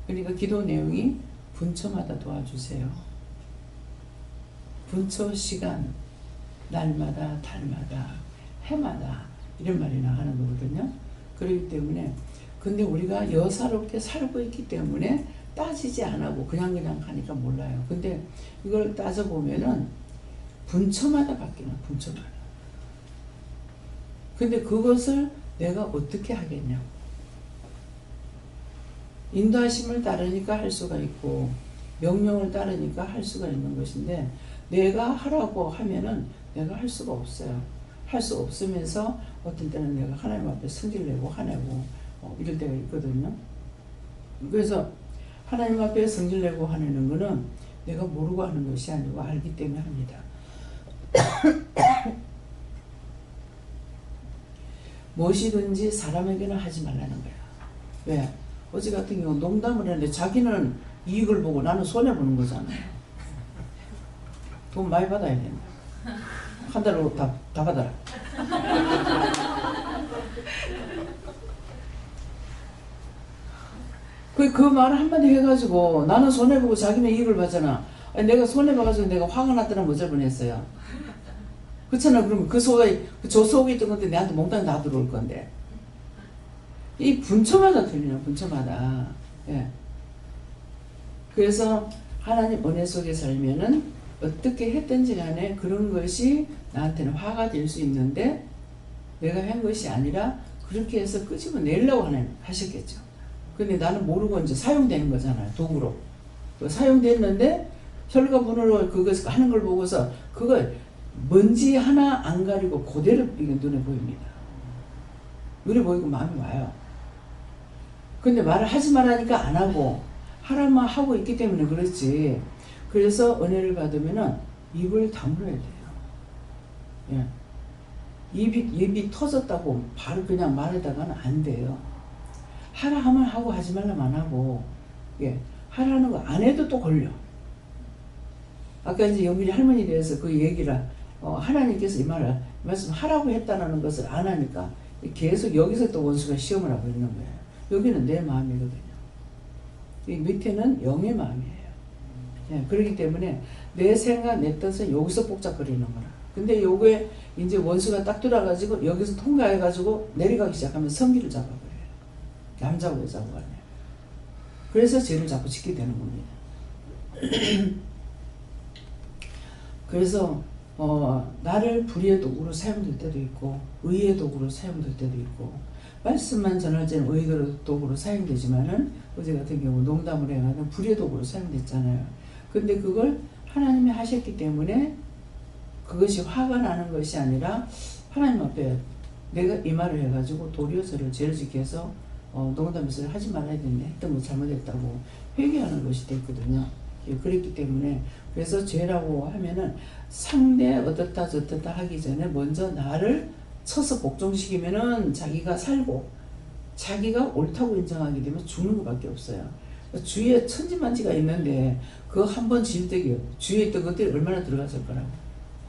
S15: 그러니까 기도 내용이 분초마다 도와주세요. 분초 시간, 날마다, 달마다, 해마다 이런 말이 나가는 거거든요. 그렇기 때문에 근데 우리가 여사롭게 살고 있기 때문에 따지지 않고 그냥 가니까 몰라요. 근데 이걸 따져보면은 분초마다 바뀌는 분초마다. 근데 그것을 내가 어떻게 하겠냐고. 인도하심을 따르니까 할 수가 있고 명령을 따르니까 할 수가 있는 것인데 내가 하라고 하면은 내가 할 수가 없어요. 할 수 없으면서 어떤 때는 내가 하나님 앞에 성질내고 화내고 이럴 때가 있거든요. 그래서 하나님 앞에 성질내고 화내는 거는 내가 모르고 하는 것이 아니고 알기 때문에 합니다. 무엇이든지 사람에게는 하지 말라는 거야. 왜? 어제 같은 경우 농담을 했는데 자기는 이익을 보고 나는 손해보는 거잖아요. 돈 많이 받아야 된다. 한 달로 다 받아라. 그 말 한마디 해가지고 나는 손해보고 자기는 이익을 받잖아. 아니, 내가 손해봐가지고 내가 화가 났다는 못 뻔했어요. 그렇잖아. 그러면 그 속에 있던 건데 내한테 몽땅 다 들어올 건데. 이 분초마다 틀리나 분초마다. 예. 그래서 하나님 은혜 속에 살면은 어떻게 했든지 간에 그런 것이 나한테는 화가 될 수 있는데 내가 한 것이 아니라 그렇게 해서 끄집어내려고 하셨겠죠. 근데 나는 모르고 이제 사용되는 거잖아요. 도구로. 사용됐는데 혈가분으로 그것을 하는 걸 보고서 그걸 먼지 하나 안 가리고 그대로 이게 눈에 보입니다. 눈에 보이고 마음이 와요. 근데 말을 하지 말라니까 안 하고 하라만 하고 있기 때문에 그렇지. 그래서 은혜를 받으면은 입을 다물어야 돼요. 예. 입이 터졌다고 바로 그냥 말하다가는 안 돼요. 하라 하면 하고 하지 말라면 안 하고, 예. 하라는 거 안 해도 또 걸려. 아까 이제 영민이 할머니에 대해서 그 얘기를, 하나님께서 이 말씀 하라고 했다는 것을 안 하니까 계속 여기서 또 원수가 시험을 하고 있는 거예요. 여기는 내 마음이거든요. 이 밑에는 영의 마음이에요. 예, 그렇기 때문에 내 생각, 내 뜻은 여기서 복잡거리는 거라. 근데 요게 이제 원수가 딱 들어가지고 여기서 통과해가지고 내려가기 시작하면 성기를 잡아버려요. 남자고 여자고 아니에요. 그래서 죄를 자꾸 짓게 되는 겁니다. 그래서 나를 불의의 도구로 사용될 때도 있고 의의 도구로 사용될 때도 있고 말씀만 전할 때는 의의 도구로 사용되지만은 어제 같은 경우 농담을 해가지고 불의의 도구로 사용됐잖아요. 근데 그걸 하나님이 하셨기 때문에 그것이 화가 나는 것이 아니라 하나님 앞에 내가 이 말을 해가지고 도리어 저를 죄를 짓게 해서 농담해서 하지 말아야 되는데 했던 거 잘못했다고 회개하는 것이 됐거든요. 그랬기 때문에 그래서 죄라고 하면은 상대 어떻다 저떻다 하기 전에 먼저 나를 쳐서 복종시키면은 자기가 살고 자기가 옳다고 인정하게 되면 죽는 것밖에 없어요. 주위에 천지만지가 있는데 그거 한 번 질떡이요. 주위에 있던 것들이 얼마나 들어갔을 거라고.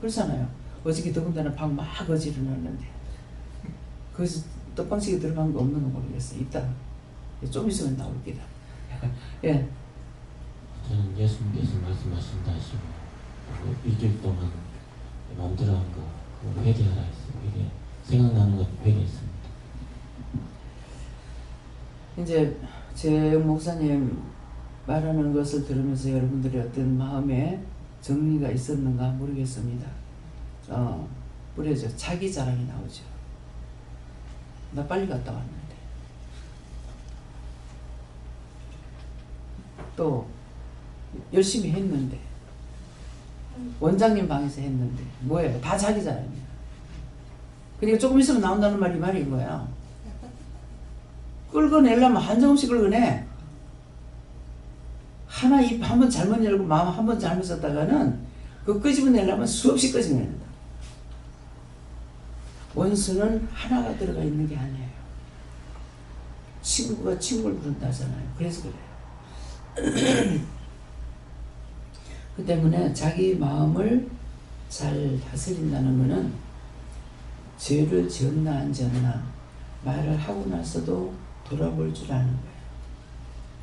S15: 그렇잖아요. 어저께 더군다나 방 막 거지 일어났는데 거기서 떡방식에 들어간 거 없는 거 모르겠어요. 있다. 좀 있으면 나올 게다. 예.
S5: 저는 예수님께서 말씀하신 다시고 일주일 동안 마음대로 한 거 회개하라 했어요. 회개. 생각나는 건 회개했습니다.
S15: 이제 제 목사님 말하는 것을 들으면서 여러분들의 어떤 마음에 정리가 있었는가 모르겠습니다. 뿌려져 자기 자랑이 나오죠. 나 빨리 갔다 왔는데. 또 열심히 했는데. 원장님 방에서 했는데. 뭐예요? 다 자기 자랑이야. 그러니까 조금 있으면 나온다는 말이 말인 거야. 끌어내려면 한정없이 끌어내. 하나 입 한 번 잘못 열고 마음 한 번 잘못 썼다가는 그거 끄집어내려면 수없이 끄집어낸다. 원수는 하나가 들어가 있는 게 아니에요. 친구가 친구를 부른다잖아요. 그래서 그래요. 그 때문에 자기 마음을 잘 다스린다는 것은 죄를 지었나 안 지었나 말을 하고 나서도 돌아볼 줄 아는 거예요.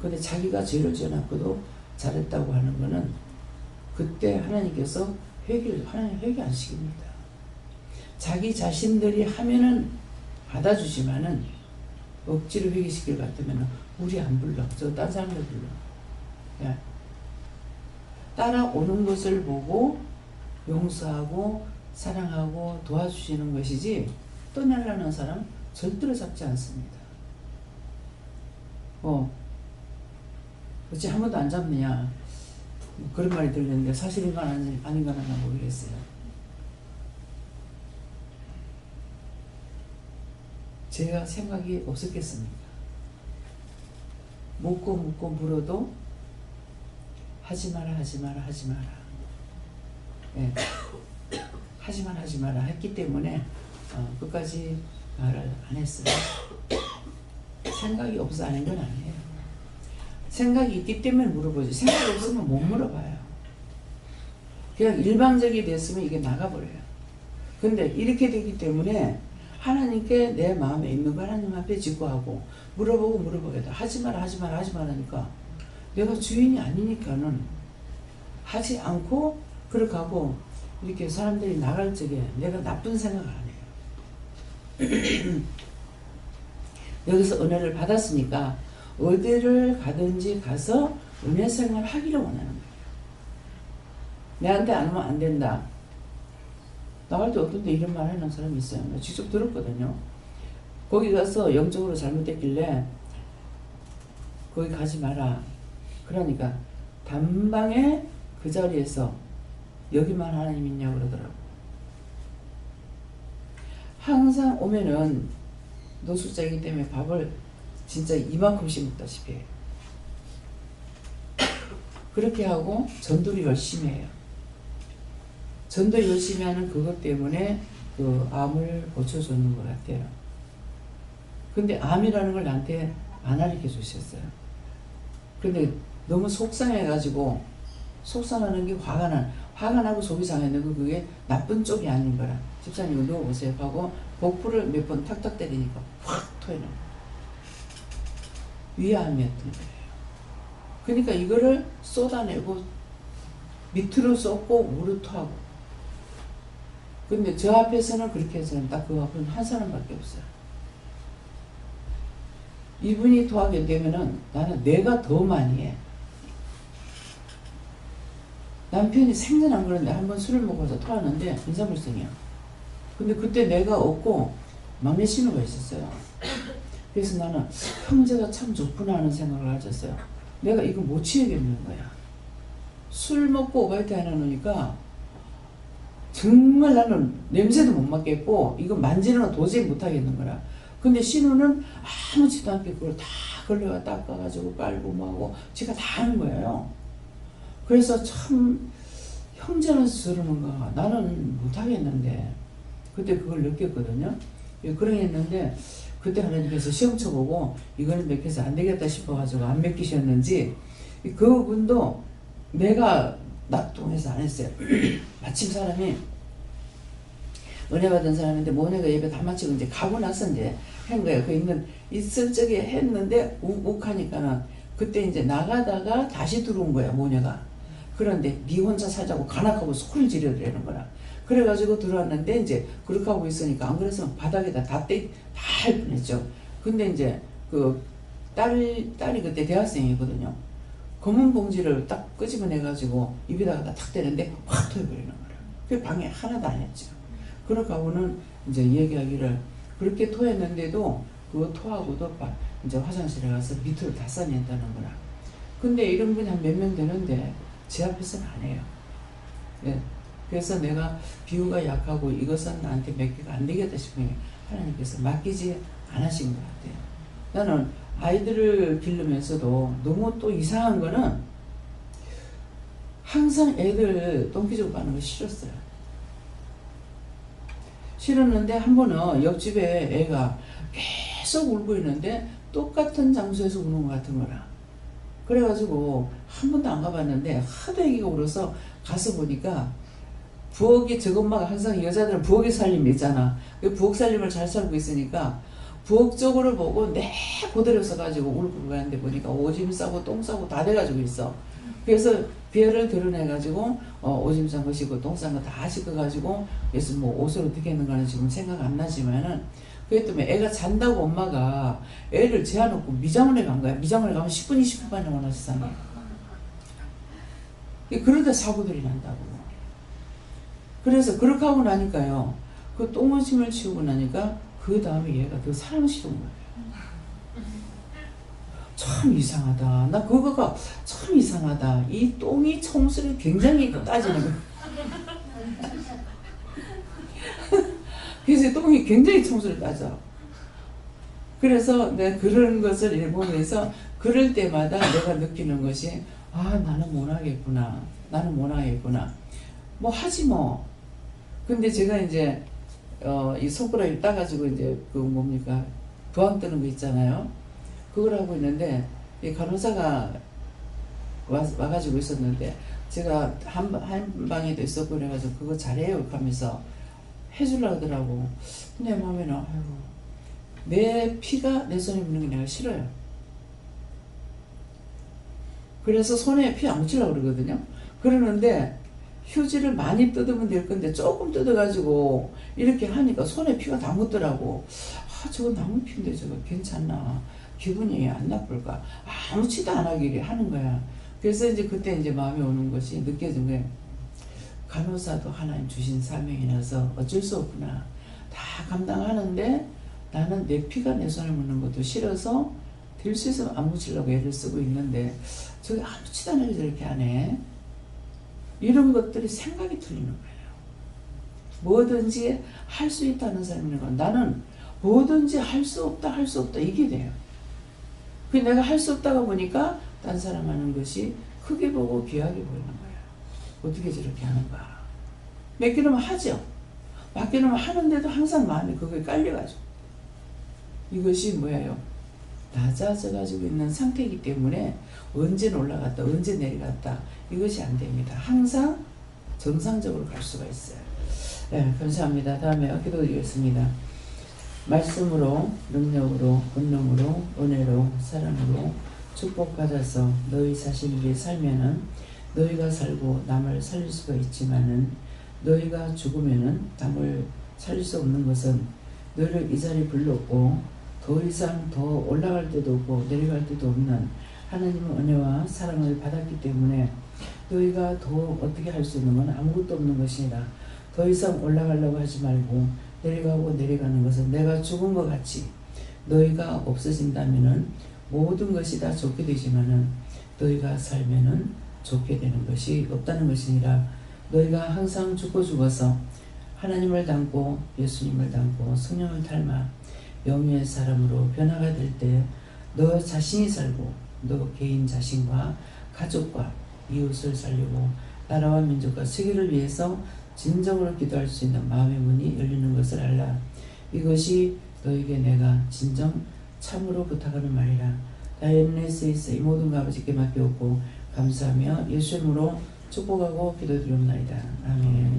S15: 근데 자기가 죄를 지어놨고도 잘했다고 하는 거는 그때 하나님께서 하나님 회개 안 시킵니다. 자기 자신들이 하면은 받아주지만은 억지로 회개시킬 것 같으면 우리 안 불러. 저 딴 사람들 불러. 야. 따라오는 것을 보고 용서하고 사랑하고 도와주시는 것이지 떠나려는 사람 절대로 잡지 않습니다. 어찌 한 번도 안 잡느냐 그런 말이 들렸는데 사실인가 아닌가 모르겠어요. 제가 생각이 없었겠습니까? 묻고 물어도 하지 마라 예. 하지 마라 했기 때문에 끝까지 말을 안 했어요. 생각이 없어 하는 건 아니에요. 생각이 있기 때문에 물어보지. 생각이 없으면 못 물어봐요. 그냥 일방적이 됐으면 이게 나가버려요. 근데 이렇게 되기 때문에 하나님께 내 마음에 있는 거 하나님 앞에 직구하고 물어보게도 하지 마라 하니까 내가 주인이 아니니까는 하지 않고 그렇게 하고 이렇게 사람들이 나갈 적에 내가 나쁜 생각 안 해요. 여기서 은혜를 받았으니까 어디를 가든지 가서 은혜 생활 하기를 원하는 거예요. 내한테 안 오면 안 된다. 나갈 때 어떤 데 이런 말 하는 사람이 있어요. 나 직접 들었거든요. 거기 가서 영적으로 잘못됐길래 거기 가지 마라. 그러니까 단방에 그 자리에서 여기만 하나님 있냐고 그러더라고. 항상 오면은 노숙자이기 때문에 밥을 진짜 이만큼씩 먹다시피 해요. 그렇게 하고 전도를 열심히 해요. 전도 열심히 하는 그것 때문에 그 암을 고쳐주는 것 같아요. 근데 암이라는 걸 나한테 안 알려 주셨어요. 근데 너무 속상해가지고 속상하는 게 화가 나고 속이 상했는데 그게 나쁜 쪽이 아닌 거라. 집사님 이거 누워보세요 하고 복부를 몇 번 탁탁 때리니까 확 토해나요. 위암이었던 거예요. 그러니까 이거를 쏟아내고 밑으로 쏟고 무릎 토하고. 근데 저 앞에서는 그렇게 해서는 딱 그 앞은 한 사람밖에 없어요. 이분이 토하게 되면은 나는 내가 더 많이 해. 남편이 생전 안 그러는데 한번 술을 먹어서 토하는데 인사불성이야. 근데 그때 내가 없고 막내 신우가 있었어요. 그래서 나는 형제가 참 좋구나 하는 생각을 가졌어요. 내가 이거 못 치우겠는 거야. 술 먹고 오바이트 해놓으니까 정말 나는 냄새도 못 맡겠고 이거 만지는 건 도저히 못 하겠는 거라. 근데 신우는 아무렇지도 않게 그걸 다 걸레가 닦아가지고 빨고 뭐하고 제가 다 하는 거예요. 그래서 참 형제는 저러는가 나는 못 하겠는데 그때 그걸 느꼈거든요. 그러했는데 그때 하나님께서 시험 쳐보고 이거는 맡겨서 안 되겠다 싶어가지고 안 맡기셨는지 그분도 내가 낙동해서 안 했어요. 마침 사람이 은혜 받은 사람인데 모녀가 예배 다 마치고 이제 가고 나서 이제 한 거예요. 그 있을 적에 했는데 욱욱하니까는 그때 이제 나가다가 다시 들어온 거야 모녀가. 그런데 니 혼자 살자고 간악하고 소리를 지르려는 거라. 그래가지고 들어왔는데 이제 그렇게 하고 있으니까 안 그랬으면 바닥에다 다 할 뻔했죠. 근데 이제 그 딸이 그때 대학생이거든요. 검은 봉지를 딱 끄집어내가지고 입에다가 탁 대는데 확 토해버리는 거라. 그 방에 하나도 안 했죠. 그렇게 하고는 이제 얘기하기를 그렇게 토했는데도 그거 토하고도 이제 화장실에 가서 밑으로 다 싸낸다는 거라. 근데 이런 분이 한 몇 명 되는데 제 앞에서는 안 해요. 네. 그래서 내가 비유가 약하고 이것은 나한테 맡기가 안 되겠다 싶으면 하나님께서 맡기지 안 하신 것 같아요. 나는 아이들을 기르면서도 너무 또 이상한 거는 항상 애들 똥기죽 가는 거 싫었어요. 싫었는데 한 번은 옆집에 애가 계속 울고 있는데 똑같은 장소에서 우는 것 같은 거라. 그래가지고 한 번도 안 가봤는데 하도 애기가 울어서 가서 보니까 부엌이 저것만 항상 여자들은 부엌에 살림이 있잖아. 부엌 살림을 잘 살고 있으니까 부엌 쪽으로 보고 내 그대로 서가지고 울고 가는데 보니까 오줌 싸고 똥 싸고 다 돼가지고 있어. 그래서 배를 드러내가지고 오줌 싼 거 씻고 똥 싼 거 다 씻어가지고 그래서 뭐 옷을 어떻게 했는가는 지금 생각 안 나지만은 그랬더니 애가 잔다고 엄마가 애를 재워놓고 미장원에 간 거야. 미장원에 가면 10분 20분 만에 오나 세상에. 그러다 사고들이 난다고. 그래서 그렇게 하고 나니까요. 그 똥오줌을 치우고 나니까 그 다음에 얘가 더 사랑스러운 거예요. 참 이상하다. 나 그거가 참 이상하다. 이 똥이 청소를 굉장히 따지는 거예요. 그래서 똥이 굉장히 청소를 따져. 그래서 내가 그런 것을 보면서 그럴 때마다 내가 느끼는 것이 나는 못하겠구나. 나는 못하겠구나. 뭐 하지 뭐. 근데 제가 이제 이 손가락을 따가지고 이제 그 뭡니까 부항 뜨는 거 있잖아요. 그걸 하고 있는데 이 간호사가 와가지고 있었는데 제가 한 방에도 있었고 그래가지고 그거 잘해요 하면서 해주려고 하더라고. 내 마음에는 아이고 내 피가 내 손에 묻는 게 내가 싫어요. 그래서 손에 피 안 묻히려고 그러거든요. 그러는데 휴지를 많이 뜯으면 될 건데 조금 뜯어가지고 이렇게 하니까 손에 피가 다 묻더라고. 저거 나무 피인데 저거 괜찮나? 기분이 안 나쁠까? 아무치도 안 하기를 하는 거야. 그래서 이제 그때 이제 마음에 오는 것이 느껴진 거예요. 간호사도 하나님 주신 사명이라서 어쩔 수 없구나. 다 감당하는데 나는 내 피가 내 손에 묻는 것도 싫어서 될 수 있으면 안 묻히려고 애를 쓰고 있는데 저게 아무치도 안 하게 저렇게 하네. 이런 것들이 생각이 틀리는 거예요. 뭐든지 할 수 있다는 사람이라는 건 나는 뭐든지 할 수 없다 이게 돼요. 그 내가 할 수 없다가 보니까 딴 사람 하는 것이 크게 보고 귀하게 보이는 거예요. 어떻게 저렇게 하는가. 맡겨놓으면 하죠. 맡겨놓으면 하는데도 항상 마음이 그거에 깔려가지고 이것이 뭐예요? 낮아져가지고 있는 상태이기 때문에 언제 올라갔다 언제 내려갔다 이것이 안 됩니다. 항상 정상적으로 갈 수가 있어요. 네, 감사합니다. 다음에 기도드리겠습니다. 말씀으로 능력으로 권능으로 은혜로 사랑으로 축복받아서 너희 자신에게 살면은 너희가 살고 남을 살릴 수가 있지만은 너희가 죽으면은 남을 살릴 수 없는 것은 너희를 이 자리에 불렀고 더 이상 더 올라갈 데도 없고 내려갈 데도 없는 하나님의 은혜와 사랑을 받았기 때문에 너희가 더 어떻게 할 수 있는 건 아무것도 없는 것이라. 더 이상 올라가려고 하지 말고 내려가고 내려가는 것은 내가 죽은 것 같이 너희가 없어진다면은 모든 것이 다 좋게 되지만은 너희가 살면은 좋게 되는 것이 없다는 것이니라.
S1: 너희가 항상 죽어서 하나님을 닮고 예수님을 닮고 성령을 닮아 영의 사람으로 변화가 될 때 너 자신이 살고 너 개인 자신과 가족과 이웃을 살리고 나라와 민족과 세계를 위해서 진정으로 기도할 수 있는 마음의 문이 열리는 것을 알라. 이것이 너에게 내가 진정 참으로 부탁하는 말이라. 다이어네스에 있어 이 모든 것 아버지께 맡겨오고 감사하며 예수 이름으로 축복하고 기도드리옵나이다. 아멘.